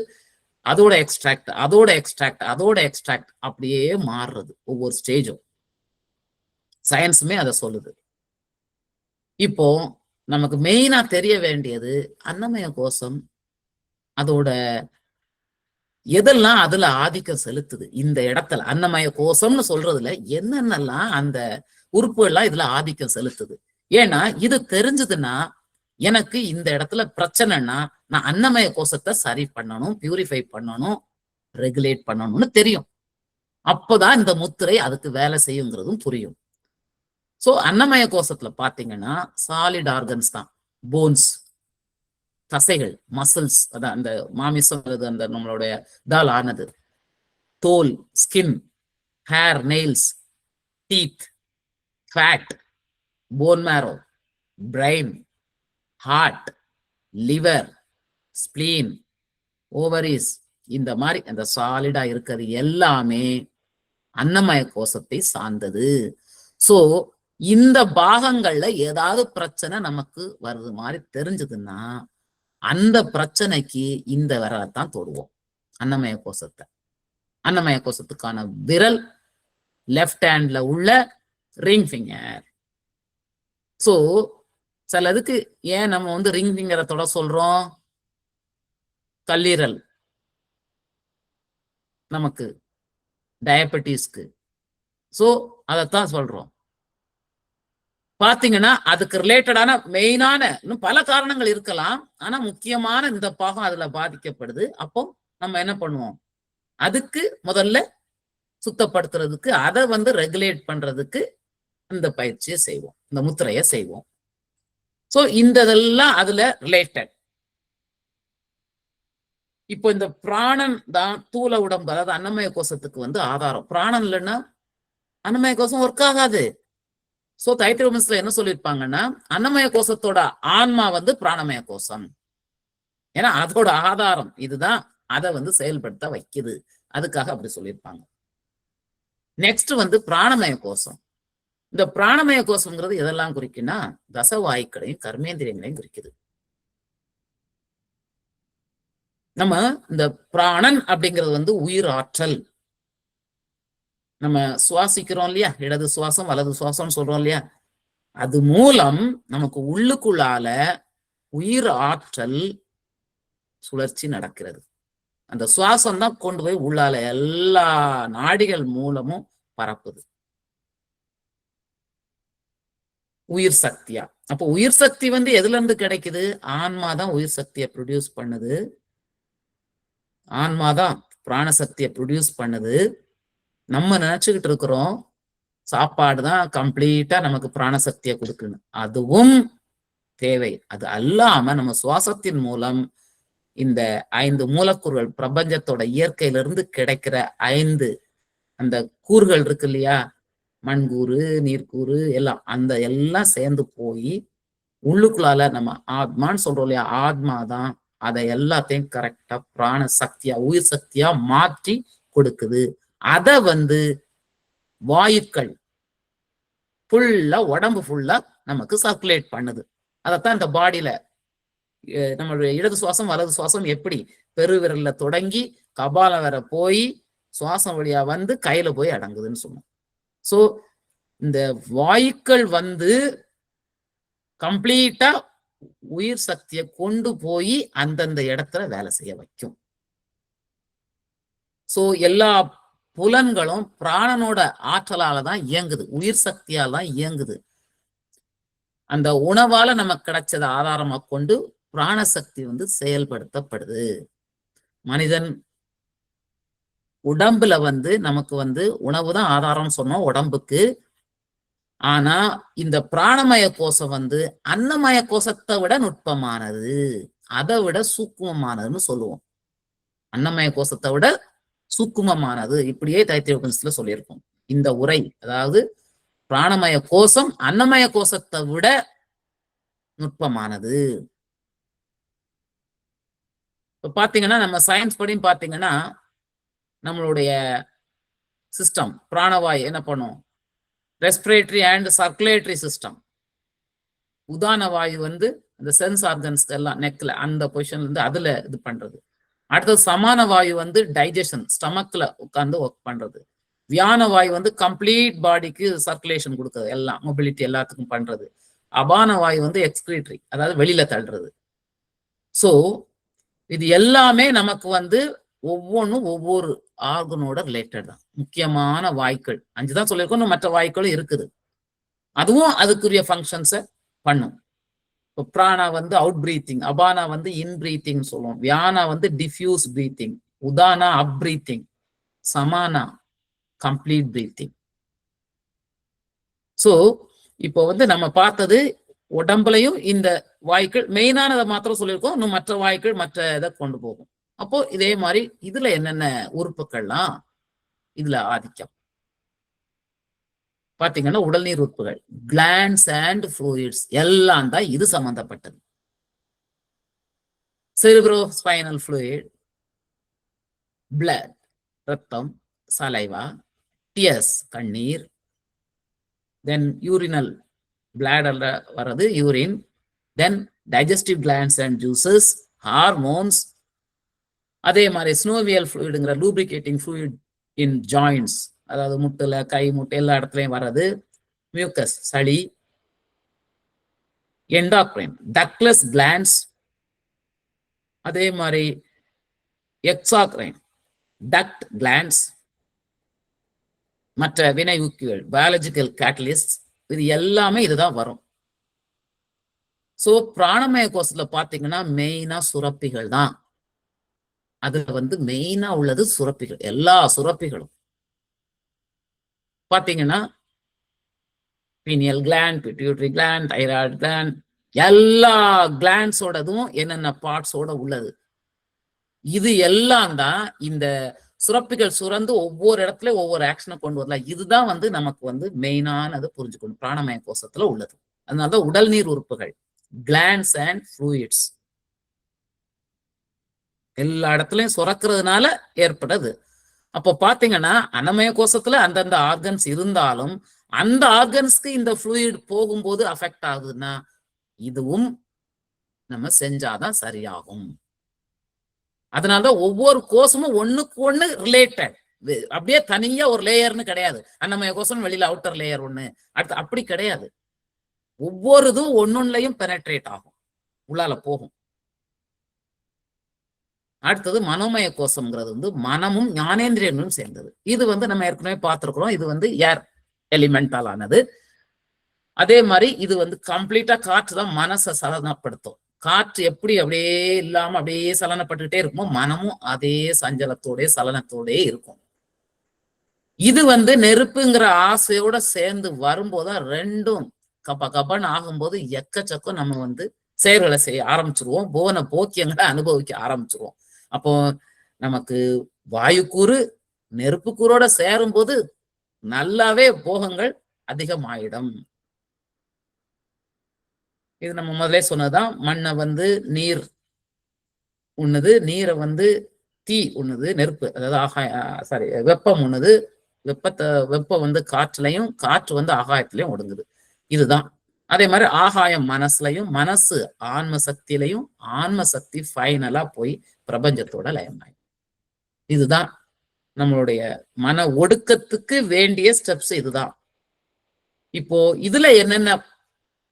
அதோட எக்ஸ்ட்ராக்ட், அதோட எக்ஸ்ட்ராக்ட், அதோட எக்ஸ்ட்ராக்ட் அப்படியே மாறுறது ஒவ்வொரு ஸ்டேஜும். சயின்ஸுமே அதை சொல்லுது. இப்போ நமக்கு மெயினா தெரிய வேண்டியது அன்னமய கோஷம் அதோட எதெல்லாம் அதுல ஆதிக்கம் செலுத்துது. இந்த இடத்துல அன்னமய கோஷம்னு சொல்றதுல என்னென்னலாம் அந்த உறுப்புகள்லாம் இதுல ஆதிக்கம் செலுத்துது. ஏன்னா இது தெரிஞ்சதுன்னா எனக்கு இந்த இடத்துல பிரச்சனைன்னா நான் அன்னமய கோஷத்தை சரி பண்ணணும், பியூரிஃபை பண்ணணும், ரெகுலேட் பண்ணணும்னு தெரியும். அப்போதான் இந்த முத்திரை அதுக்கு வேலை செய்யுங்கிறதும் புரியும். சோ அன்னமய கோஷத்துல பாத்தீங்கன்னா சாலிட் ஆர்கன்ஸ் தான். போன்ஸ், தசைகள், மசில்ஸ், அதான் அந்த மாமிசம், அந்த நம்மளுடைய தால் ஆனது, தோல், skin, hair, nails, teeth, fat, bone marrow, brain, heart, liver, spleen, ovaries, இந்த மாதிரி அந்த சாலிடா இருக்கிறது எல்லாமே அன்னமய கோஷத்தை சார்ந்தது. சோ இந்த பாகங்கள்ல ஏதாவது பிரச்சனை நமக்கு வருது மாதிரி தெரிஞ்சதுன்னா அந்த பிரச்சனைக்கு இந்த விரலைத்தான் தொடுவோம், அன்னமய கோஷத்தை. அன்னமய கோஷத்துக்கான விரல் லெஃப்ட் ஹேண்ட்ல உள்ள ரிங் ஃபிங்கர். சோ சிலதுக்கு ஏன் நம்ம ரிங் ஃபிங்கரை தொட சொல்றோம்? கல்லீரல் நமக்கு, டயபெட்டிஸ்க்கு. சோ அதைத்தான் சொல்றோம். பாத்தீங்கன்னா அதுக்கு ரிலேட்டடான மெயினான இன்னும் பல காரணங்கள் இருக்கலாம். ஆனா முக்கியமான இந்த பாகம் அதுல பாதிக்கப்படுது. அப்போ நம்ம என்ன பண்ணுவோம்? அதுக்கு முதல்ல சுத்தப்படுத்துறதுக்கு, அதை ரெகுலேட் பண்றதுக்கு இந்த பயிற்சியை செய்வோம், இந்த முத்திரையை செய்வோம். சோ இந்த இதெல்லாம் அதுல ரிலேட்டட். இப்போ இந்த பிராணன் தான் தூல உடம்பு, அதாவது அன்னமய கோஷத்துக்கு ஆதாரம். பிராணன் இல்லைன்னா அன்னமய கோஷம் ஒர்க் ஆகாது. சோ தைத்திரிய உபநிஷத்துல என்ன சொல்லியிருப்பாங்கன்னா, அன்னமய கோஷத்தோட ஆன்மா பிராணமய கோஷம். ஏன்னா அதோட ஆதாரம் இதுதான், அதை செயல்படுத்த வைக்குது. அதுக்காக அப்படி சொல்லியிருப்பாங்க. நெக்ஸ்ட் பிராணமய கோஷம். இந்த பிராணமய கோஷம்ங்கிறது எதெல்லாம் குறிக்குன்னா தசவாயுக்களையும் கர்மேந்திரியங்களையும் குறிக்குது. நம்ம இந்த பிராணன் அப்படிங்கிறது உயிர் ஆற்றல். நம்ம சுவாசிக்கிறோம் இல்லையா, இடது சுவாசம் வலது சுவாசம் சொல்றோம் இல்லையா, அது மூலம் நமக்கு உள்ளுக்குள்ளால உயிர் ஆற்றல் சுழற்சி நடக்கிறது. அந்த சுவாசம் தான் கொண்டு போய் உள்ளால எல்லா நாடிகள் மூலமும் பரப்புது உயிர் சக்தியா. அப்போ உயிர் சக்தி எதுல இருந்து கிடைக்குது? ஆன்மாதான் உயிர் சக்தியை ப்ரொடியூஸ் பண்ணுது. ஆன்மாதான் பிராணசக்தியை ப்ரொடியூஸ் பண்ணுது. நம்ம நினைச்சுக்கிட்டு இருக்கிறோம் சாப்பாடு தான் கம்ப்ளீட்டா நமக்கு பிராணசக்தியை கொடுக்குன்னு. அதுவும் தேவை. அது அல்லாம நம்ம சுவாசத்தின் மூலம் இந்த 5 மூலக்கூறுகள், பிரபஞ்சத்தோட இயற்கையிலிருந்து கிடைக்கிற 5 அந்த கூறுகள் இருக்கு இல்லையா, மண்கூறு, நீர்க்கூறு எல்லாம், அந்த எல்லாம் சேர்ந்து போய் உள்ளுக்குள்ளால நம்ம ஆத்மான்னு சொல்றோம் இல்லையா, ஆத்மாதான் அதை எல்லாத்தையும் கரெக்டா பிராண சக்தியா உயிர் சக்தியா மாற்றி கொடுக்குது. அத வாயுக்கள் ஃபுல்லா உடம்பு ஃபுல்லா நமக்கு சர்க்குலேட் பண்ணுது. அதத்தான் இந்த பாடியில நம்மளுடைய இடது சுவாசம் வலது சுவாசம் எப்படி பெருவிரல்ல தொடங்கி கபாலம் வர போய் சுவாசம் வழியா கையில போய் அடங்குதுன்னு சொன்னோம். சோ இந்த வாயுக்கள் கம்ப்ளீட்டா உயிர் சக்தியை கொண்டு போய் அந்தந்த இடத்துல வேலை செய்ய வைக்கும். சோ எல்லா புலன்களும் பிராணனோட ஆற்றலால தான் இயங்குது, உயிர் சக்தியால தான் இயங்குது. அந்த உணவால நமக்கு கிடைச்சதை ஆதாரமா கொண்டு பிராணசக்தி செயல்படுத்தப்படுது. மனிதன் உடம்புல நமக்கு உணவுதான் ஆதாரம் சொன்னோம் உடம்புக்கு. ஆனா இந்த பிராணமய கோஷம் அன்னமய கோஷத்தை விட நுட்பமானது, அதை விட சூக்குமமானதுன்னு சொல்லுவோம். அன்னமய கோஷத்தை விட சூக்குமமானது, இப்படியே தைத்திரிய உபநிஷத்துல சொல்லியிருக்கோம். இந்த உரை, அதாவது பிராணமய கோஷம் அன்னமய கோஷத்தை விட நுட்பமானது. இப்ப பாத்தீங்கன்னா நம்ம சயின்ஸ் படி பாத்தீங்கன்னா நம்மளுடைய சிஸ்டம் பிராணவாயு என்ன பண்ணும், ரெஸ்பிரேட்டரி அண்ட் சர்க்குலேட்டரி சிஸ்டம். உதான வாயு அந்த சென்ஸ் ஆர்கன்ஸ்க்கு எல்லாம் நெக்ல அந்த பொசிஷன்ல அதுல இது பண்றது. அடுத்தது சமான வாயு டைஜஷன், ஸ்டமக்ல உட்கார்ந்து ஒர்க் பண்றது. வியான வாயு கம்ப்ளீட் பாடிக்கு சர்க்குலேஷன் கொடுக்குறது, எல்லாம் மொபிலிட்டி எல்லாத்துக்கும் பண்றது. அபான வாயு எக்ஸ்கிரீட்டரி, அதாவது வெளியில தள்ளுறது. சோ இது எல்லாமே நமக்கு ஒவ்வொன்றும் ஒவ்வொரு ஆர்கனோட ரிலேட்டட் தான். முக்கியமான வாய்க்கள் 5 தான் சொல்லியிருக்கோம், மற்ற வாய்க்களும் இருக்குது. அதுவும் அதுக்குரிய ஃபங்க்ஷன்ஸை பண்ணும். இப்போ பிராணா அவுட் பிரீத்திங், அபானா இன் பிரீத்திங் சொல்லுவோம், வியானா டிஃப்யூஸ் பிரீத்திங், உதானா அப் பிரீத்திங், சமானா கம்ப்ளீட் பிரீத்திங். சோ இப்போ நம்ம பார்த்தது உடம்புலையும் இந்த வாய்க்கள் மெயினானதை மாத்திரம் சொல்லியிருக்கோம், இன்னும் மற்ற வாய்க்கள் மற்ற இதை கொண்டு போகும். அப்போ இதே மாதிரி இதுல என்னென்ன உறுப்புகள்லாம் இதுல ஆதிக்கம் பாத்தீங்கன்னா, உடல்நீர் உறுப்புகள், கிளாண்ட்ஸ் அண்ட் ஃப்ளூயிட்ஸ் எல்லாம் தான் இது சம்பந்தப்பட்டது. செரிப்ரோ ஸ்பைனல் ஃப்ளூயிட், பிளட் ரத்தம், சலைவா, டியர்ஸ் கண்ணீர், தென் யூரினல் பிளாடர்ல வர்றது urine, then digestive glands and juices, hormones. அதே மாதிரி ஸ்னோவியல் ஃப்ளூயிடுங்கிற லூப்ரிகேட்டிங் ஃப்ளூயிட் இன் ஜாயின்ட்ஸ், அதாவது முட்டுல கை முட்டை எல்லா இடத்துலயும் வர்றது, மியூக்கஸ் சளி, எண்டாக்ரைன் டக்லஸ் கிளாண்ட்ஸ், அதே மாதிரி எக்ஸாக்ரைன் டக்ட் கிளாண்ட்ஸ், மற்ற வினை ஊக்கிகள் பயாலஜிக்கல் கேட்டலிஸ்ட், இது எல்லாமே இதுதான் வரும். சோ பிராணமய கோஷத்துல பாத்தீங்கன்னா மெயினா சுரப்பிகள் தான். அதுல மெயினா உள்ளது சுரப்பிகள், எல்லா சுரப்பிகளும் பாத்தீங்கன்னா pineal gland, pituitary gland, thyroid gland, எல்லா கிளாண்ட்ஸோடதும் என்னென்ன பார்ட்ஸோட உள்ளது. இது எல்லாம் தான் இந்த சுரப்பிகள் சுரந்து ஒவ்வொரு இடத்துல ஒவ்வொரு ஆக்ஷனை கொண்டு வரலாம். இதுதான் நமக்கு மெயினானது புரிஞ்சுக்கணும் பிராணமய கோஷத்துல உள்ளது. அதனாலதான் உடல் நீர் உறுப்புகள், கிளாண்ட்ஸ் அண்ட் ஃப்ளூயிட்ஸ் எல்லா இடத்துலயும் சுரக்கிறதுனால ஏற்படுது. அப்போ பாத்தீங்கன்னா அன்னமய கோஷத்துல அந்தந்த ஆர்கன்ஸ் இருந்தாலும் அந்த ஆர்கன்ஸ்க்கு இந்த ஃப்ளூயிட் போகும்போது அஃபெக்ட் ஆகுதுன்னா இதுவும் நம்ம செஞ்சாதான் சரியாகும். அதனாலதான் ஒவ்வொரு கோஷமும் ஒண்ணுக்கு ஒண்ணு ரிலேட்டட். அப்படியே தனியா ஒரு லேயர்னு கிடையாது. அன்னமய கோஷம் வெளியில அவுட்டர் லேயர் ஒண்ணு, அடுத்து அப்படி கிடையாது. ஒவ்வொரு இதுவும் ஒன்னொன்னுலயும் பெனட்ரேட் ஆகும், உள்ளால போகும். அடுத்தது மனோமய கோஷம்ங்கிறது வந்து மனமும் ஞானேந்திரியங்களும் சேர்ந்தது. இது வந்து நம்ம ஏற்கனவே பார்த்திருக்கிறோம். இது வந்து ஏர் எலிமெண்டால் ஆனது. அதே மாதிரி இது வந்து கம்ப்ளீட்டா காற்று தான் மனசை சலனப்படுத்தும். காற்று எப்படி அப்படியே இல்லாம அப்படியே சலனப்பட்டுக்கிட்டே இருக்குமோ மனமும் அதே சஞ்சலத்தோட சலனத்தோட இருக்கும். இது வந்து நெருப்புங்கிற ஆசையோட சேர்ந்து வரும்போதுதான் ரெண்டும் கப்ப கப்பன்னு ஆகும்போது எக்கச்சக்கம் நம்ம வந்து செயல்களை செய்ய ஆரம்பிச்சிருவோம். போன போக்கியங்களை அனுபவிக்க ஆரம்பிச்சிருவோம். அப்போ நமக்கு வாயுக்கூறு நெருப்பு கூறோட சேரும் போது நல்லாவே போகங்கள் அதிகமாயிடும். இது நம்ம முதலே சொன்னதுதான். மண்ணை வந்து நீர் உண்ணுது, நீரை வந்து தீ உண்ணுது, நெருப்பு அதாவது வெப்பம் உண்ணுது, வெப்பம் வந்து காற்றுலையும், காற்று வந்து ஆகாயத்திலையும் ஒடுங்குது. இதுதான். அதே மாதிரி ஆகாயம் மனசுலையும், மனசு ஆன்ம சக்தியிலையும், ஆன்ம சக்தி ஃபைனலா போய் பிரபஞ்சத்தோட லயமாயும். இதுதான் நம்மளுடைய மன ஒடுக்கத்துக்கு வேண்டிய ஸ்டெப்ஸ். இதுதான். இப்போ இதுல என்னென்ன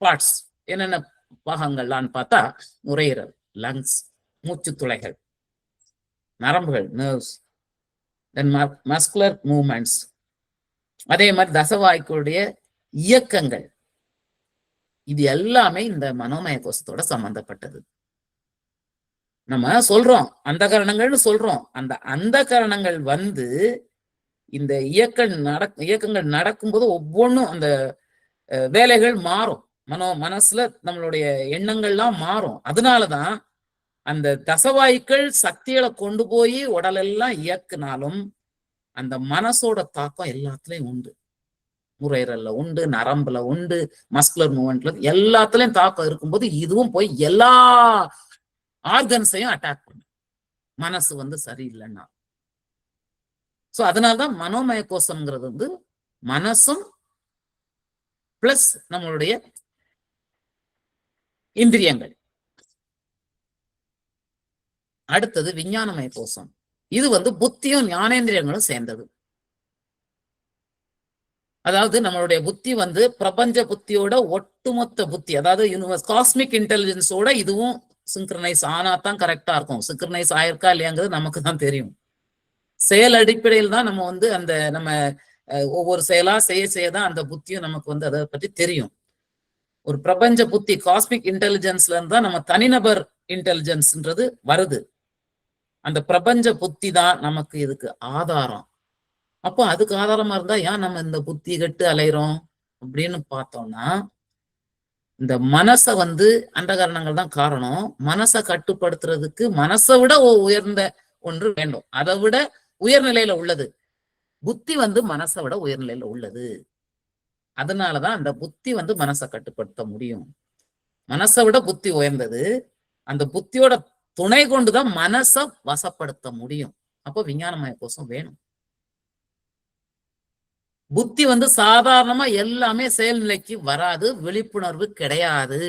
பார்ட்ஸ், என்னென்ன பாகங்கள்லான்னு பார்த்தா, நுரையீரல், லங்ஸ், மூச்சு துளைகள், நரம்புகள், நர்வ்ஸ், தென் மஸ்குலர் மூவ்மெண்ட்ஸ், அதே மாதிரி தசவாய்க்குடைய இயக்கங்கள், இது எல்லாமே இந்த மனோமய கோஷத்தோட சம்பந்தப்பட்டது. நம்ம சொல்றோம் அந்த கரணங்கள்னு சொல்றோம். அந்த கரணங்கள் வந்து இந்த இயக்கங்கள் நடக்கும்போது ஒவ்வொன்றும் அந்த வேலைகள் மாறும். மனசுல நம்மளுடைய எண்ணங்கள்லாம் மாறும். அதனாலதான் அந்த தசவாய்க்கள் சக்திகளை கொண்டு போய் உடலெல்லாம் இயக்குனாலும் அந்த மனசோட தாக்கம் எல்லாத்துலயும் உண்டு. நுரையீரல்ல உண்டு, நரம்புல உண்டு, மஸ்குலர் மூவ்மெண்ட்ல எல்லாத்துலயும் தாக்கம் இருக்கும்போது இதுவும் போய் எல்லா ஆர்கன்ஸையும் அட்டாக் பண்ணும் மனசு வந்து சரியில்லைன்னா. சோ அதனால்தான் மனோமய கோஷம்ங்கிறது வந்து மனசும் பிளஸ் நம்மளுடைய இந்திரியங்கள். அடுத்தது விஞ்ஞானமய கோஷம். இது வந்து புத்தியும் ஞானேந்திரியங்களும் சேர்ந்தது. அதாவது நம்மளுடைய புத்தி வந்து பிரபஞ்ச புத்தியோட ஒட்டுமொத்த புத்தி, அதாவது யூனிவர்ஸ் காஸ்மிக் இன்டெலிஜென்ஸோட இதுவும் சிங்க்ரனைஸ் ஆனாதான் கரெக்டா இருக்கும். சிங்க்ரனைஸ் ஆயிருக்கா இல்லையாங்கிறது நமக்கு தான் தெரியும். செயல் அடிப்படையில் தான் நம்ம வந்து அந்த நம்ம ஒவ்வொரு செயலா செய்யதான் அந்த புத்தியும் நமக்கு வந்து அதை பற்றி தெரியும். ஒரு பிரபஞ்ச புத்தி காஸ்மிக் இன்டெலிஜென்ஸ்ல இருந்தா நம்ம தனிநபர் இன்டெலிஜென்ஸ்ன்றது வருது. அந்த பிரபஞ்ச புத்தி தான் நமக்கு இதுக்கு ஆதாரம். அப்போ அதுக்கு ஆதாரமா இருந்தா ஏன் நம்ம இந்த புத்தி கட்டு அலைறோம் அப்படின்னு பார்த்தோம்னா, இந்த மனசை வந்து அண்டகரணங்கள் தான் காரணம். மனசை கட்டுப்படுத்துறதுக்கு மனசை விட உயர்ந்த ஒன்று வேண்டும். அதை விட உயர்நிலையில உள்ளது புத்தி வந்து மனசை விட உயர்நிலையில உள்ளது. அதனாலதான் அந்த புத்தி வந்து மனசை கட்டுப்படுத்த முடியும். மனசை விட புத்தி உயர்ந்தது. அந்த புத்தியோட துணை கொண்டுதான் மனசை வசப்படுத்த முடியும். அப்போ விஞ்ஞானமய கோஷம் வேணும். புத்தி வந்து சாதாரணமா எல்லாமே செயல்நிலைக்கு வராது, விழிப்புணர்வு கிடையாது.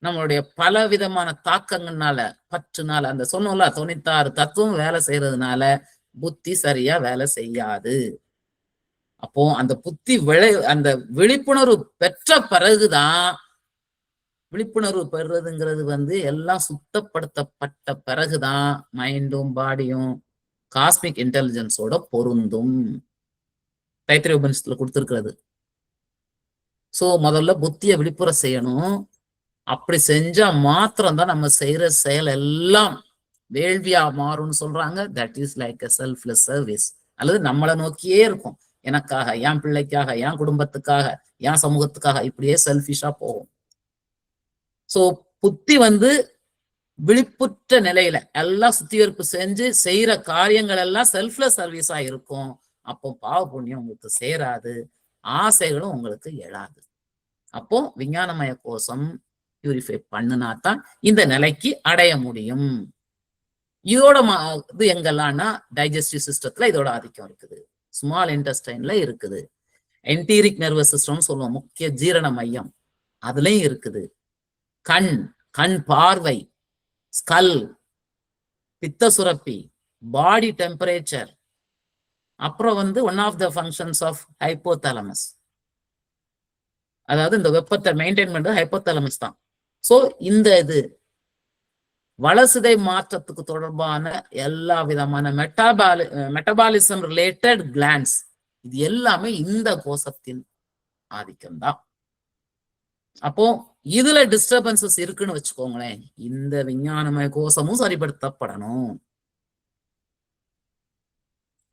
நம்மளுடைய பல விதமான தாக்கங்கள்னால, பற்றுனால, அந்த சொன்னோம்ல 96 தத்துவம் வேலை செய்யறதுனால புத்தி சரியா வேலை செய்யாது. அப்போ அந்த புத்தி அந்த விழிப்புணர்வு பெற்ற பிறகுதான், விழிப்புணர்வு பெறுறதுங்கிறது வந்து எல்லாம் சுத்தப்படுத்தப்பட்ட பிறகுதான் மைண்டும் பாடியும் காஸ்மிக் இன்டெலிஜென்ஸோட பொருந்தும். தைத்திரிய உபநிஷத்துல கொடுத்திருக்கிறது. சோ முதல்ல புத்திய விழிப்புற செய்யணும். அப்படி செஞ்சா மாத்திரம் தான் நம்ம செய்யற செயல் எல்லாம் வேள்வியா மாறும்னு சொல்றாங்க. That is like a selfless service. அல்லது நம்மளை நோக்கியே இருக்கும். எனக்காக, என் பிள்ளைக்காக, என் குடும்பத்துக்காக, என் சமூகத்துக்காக, இப்படியே செல்ஃபிஷா போகும். சோ புத்தி வந்து விழிப்புற்ற நிலையில எல்லாம் சுத்திகரிப்பு செஞ்சு செய்யற காரியங்கள் எல்லாம் செல்ஃப்லெஸ் சர்வீஸா இருக்கும். அப்போ பாவ புண்ணியம் உங்களுக்கு சேராது, ஆசைகளும் உங்களுக்கு எழாது. அப்போ விஞ்ஞானமய கோஷம் பியூரிஃபை பண்ணுனாதான் இந்த நிலைக்கு அடைய முடியும். இதோட இது எங்கெல்லாம்னா டைஜஸ்டிவ் சிஸ்டத்துல இதோட ஆதிக்கம் இருக்குது, ஸ்மால் இன்டெஸ்டைன்ல இருக்குது. என்டீரிக் நர்வஸ் சிஸ்டம்னு சொல்லுவோம், முக்கிய ஜீரண மையம், அதுலயும் இருக்குது. கண், கண் பார்வை, ஸ்கல், பித்த சுரப்பி, பாடி டெம்பரேச்சர், அப்புறம் வந்து one of the functions of hypothalamus, அதாவது இந்த வெப்பத்தை மெயின்டைன் பண்றது ஹைப்போதாலமஸ் தான். சோ இந்த இது வளர்சிதை மாற்றத்துக்கு தொடர்பான எல்லா விதமான மெட்டபாலிசம் ரிலேட்டட் கிளான்ஸ், இது எல்லாமே இந்த கோஷத்தின் ஆதிக்கம் தான். அப்போ இதுல டிஸ்டர்பன்சஸ் இருக்குன்னு வச்சுக்கோங்களேன், இந்த விஞ்ஞானமய கோஷமும் சரிப்படுத்தப்படணும்.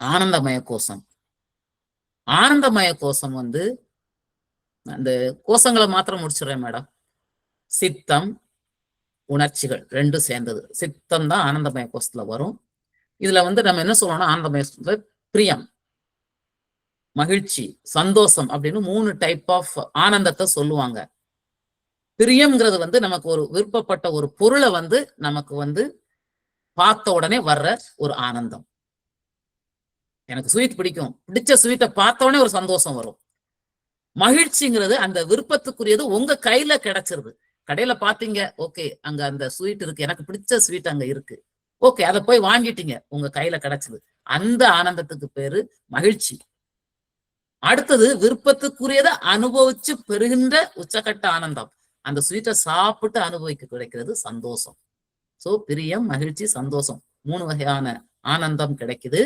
ஆனந்தமய கோஷம், ஆனந்தமய கோஷம் வந்து அந்த கோஷங்களை மாத்திரம் முடிச்சிடுறேன் மேடம். சித்தம், உணர்ச்சிகள் ரெண்டும் சேர்ந்தது. சித்தம் தான் ஆனந்தமய கோஷத்துல வரும். இதுல வந்து நம்ம என்ன சொல்லணும்னா, ஆனந்தமய பிரியம், மகிழ்ச்சி, சந்தோஷம் அப்படின்னு 3 டைப் ஆஃப் ஆனந்தத்தை சொல்லுவாங்க. பிரியம்ங்கிறது வந்து நமக்கு ஒரு விருப்பப்பட்ட ஒரு பொருளை வந்து நமக்கு வந்து பார்த்த உடனே வர்ற ஒரு ஆனந்தம். எனக்கு ஸ்வீட் பிடிக்கும், பிடிச்ச ஸ்வீட்டை பார்த்த உடனே ஒரு சந்தோஷம் வரும். மகிழ்ச்சிங்கிறது அந்த விருப்பத்துக்குரியது உங்க கையில கிடைச்சிருது. கடையில பாத்தீங்க, ஓகே அங்க அந்த ஸ்வீட் இருக்கு, எனக்கு பிடிச்ச ஸ்வீட் அங்க இருக்கு, ஓகே அதை போய் வாங்கிட்டீங்க, உங்க கையில கிடைச்சது, அந்த ஆனந்தத்துக்கு பேரு மகிழ்ச்சி. அடுத்தது விருப்பத்துக்குரியதை அனுபவிச்சு பெறுகின்ற உச்சகட்ட ஆனந்தம், அந்த ஸ்வீட்டை சாப்பிட்டு அனுபவிக்க கிடைக்கிறது சந்தோஷம். சோ பிரியம், மகிழ்ச்சி, சந்தோஷம் 3 வகையான ஆனந்தம் கிடைக்குது.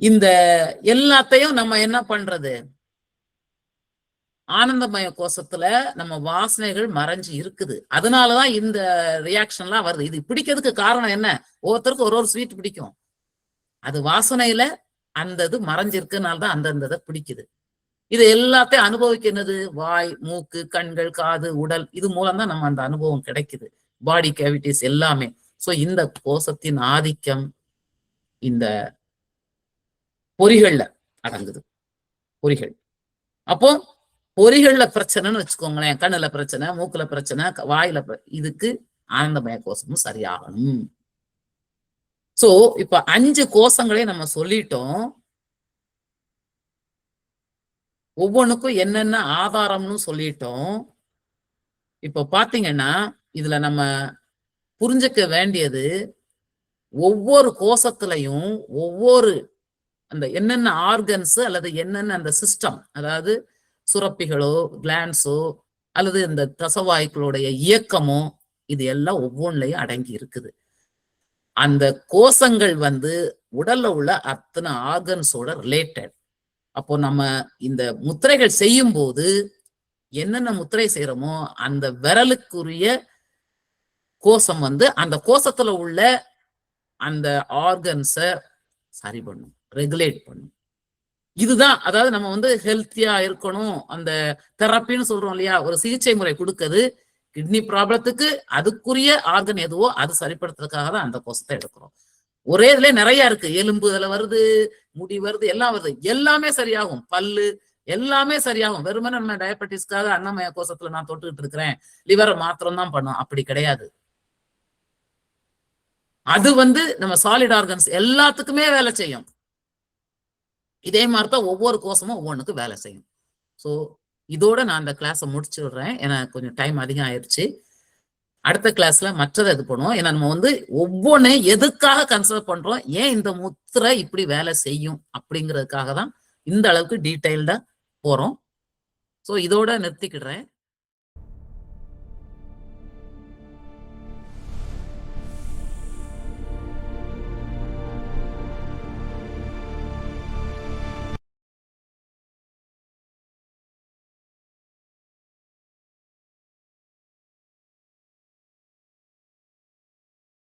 இந்த எல்லாத்தையும் நம்ம என்ன பண்றது, ஆனந்தமய கோஷத்துல நம்ம வாசனைகள் மறைஞ்சு இருக்குது, அதனாலதான் இந்த ரியாக்ஷன்லாம் வருது. இது பிடிக்கிறதுக்கு காரணம் என்ன, ஒவ்வொருத்தருக்கும் ஒரு ஸ்வீட் பிடிக்கும், அது வாசனையில அந்த இது மறைஞ்சிருக்குனால்தான் அந்தந்த இதை பிடிக்குது. இது எல்லாத்தையும் அனுபவிக்கிறது வாய், மூக்கு, கண்கள், காது, உடல், இது மூலம் தான் நம்ம அந்த அனுபவம் கிடைக்குது, பாடி கேவிட்டிஸ் எல்லாமே. சோ இந்த கோஷத்தின் ஆதிக்கம் இந்த பொறிகள்ல அடங்குது, பொறிகள். அப்போ பொறிகள்ல பிரச்சனைன்னு வச்சுக்கோங்களேன், கண்ணுல பிரச்சனை, மூக்குல பிரச்சனை, வாயில இதுக்கு ஆனந்தமய கோஷமும் சரியாகணும். சோ இப்ப 5 கோஷங்களே நம்ம சொல்லிட்டோம். ஒவ்வொன்றுக்கும் என்னென்ன ஆதாரம்னு சொல்லிட்டோம். இப்ப பாத்தீங்கன்னா இதுல நம்ம புரிஞ்சுக்க வேண்டியது, ஒவ்வொரு கோஷத்துலயும் ஒவ்வொரு அந்த என்னென்ன ஆர்கன்ஸ் அல்லது என்னென்ன அந்த சிஸ்டம், அதாவது சுரப்பிகளோ கிளான்ஸோ அல்லது இந்த தசவாய்க்களுடைய இயக்கமோ, இது எல்லாம் ஒவ்வொன்றையும் அடங்கி இருக்குது. அந்த கோஷங்கள் வந்து உடல்ல உள்ள அத்தனை ஆர்கன்ஸோட ரிலேட்டட். அப்போ நம்ம இந்த முத்திரைகள் செய்யும் போது என்னென்ன முத்திரை செய்யறோமோ அந்த விரலுக்குரிய கோஷம் வந்து அந்த கோஷத்துல உள்ள அந்த ஆர்கன்ஸை சரி பண்ணும், ரெகுலேட் பண்ணும். இதுதான், அதாவது நம்ம வந்து ஹெல்த்தியா இருக்கணும், அந்த தெரப்பின்னு சொல்றோம் இல்லையா, ஒரு சிகிச்சை முறை கொடுக்குது. கிட்னி ப்ராப்ளத்துக்கு அதுக்குரிய ஆர்கன் எதுவோ அது சரிப்படுத்துறதுக்காக தான் அந்த கோஷத்தை எடுக்கிறோம். ஒரே இதுல நிறைய இருக்கு, எலும்பு இதுல வருது, முடி வருது, எல்லாம் வருது, எல்லாமே சரியாகும், பல்லு எல்லாமே சரியாகும். வெறுமனே நம்ம டயபெட்டிஸ்க்காக அன்னமய கோஷத்துல நான் தொட்டுக்கிட்டு இருக்கிறேன், லிவரை மாத்திரம் தான் பண்ணும், அப்படி கிடையாது. அது வந்து நம்ம சாலிட் ஆர்கன்ஸ் எல்லாத்துக்குமே வேலை செய்யும். இதே மாதிரிதான் ஒவ்வொரு கோஷமும் ஒவ்வொன்றுக்கு வேலை செய்யும். ஸோ இதோட நான் அந்த கிளாஸை முடிச்சுடுறேன், ஏன்னா கொஞ்சம் டைம் அதிகம் ஆயிடுச்சு. அடுத்த கிளாஸ்ல மற்றதை இது பண்ணுவோம். ஏன்னா நம்ம வந்து ஒவ்வொன்றையும் எதுக்காக கன்சிடர் பண்றோம், ஏன் இந்த முத்திரை இப்படி வேலை செய்யும் அப்படிங்கிறதுக்காக தான் இந்த அளவுக்கு டீட்டெயில்டா போறோம். ஸோ இதோட நிறுத்திக்கிடுறேன்.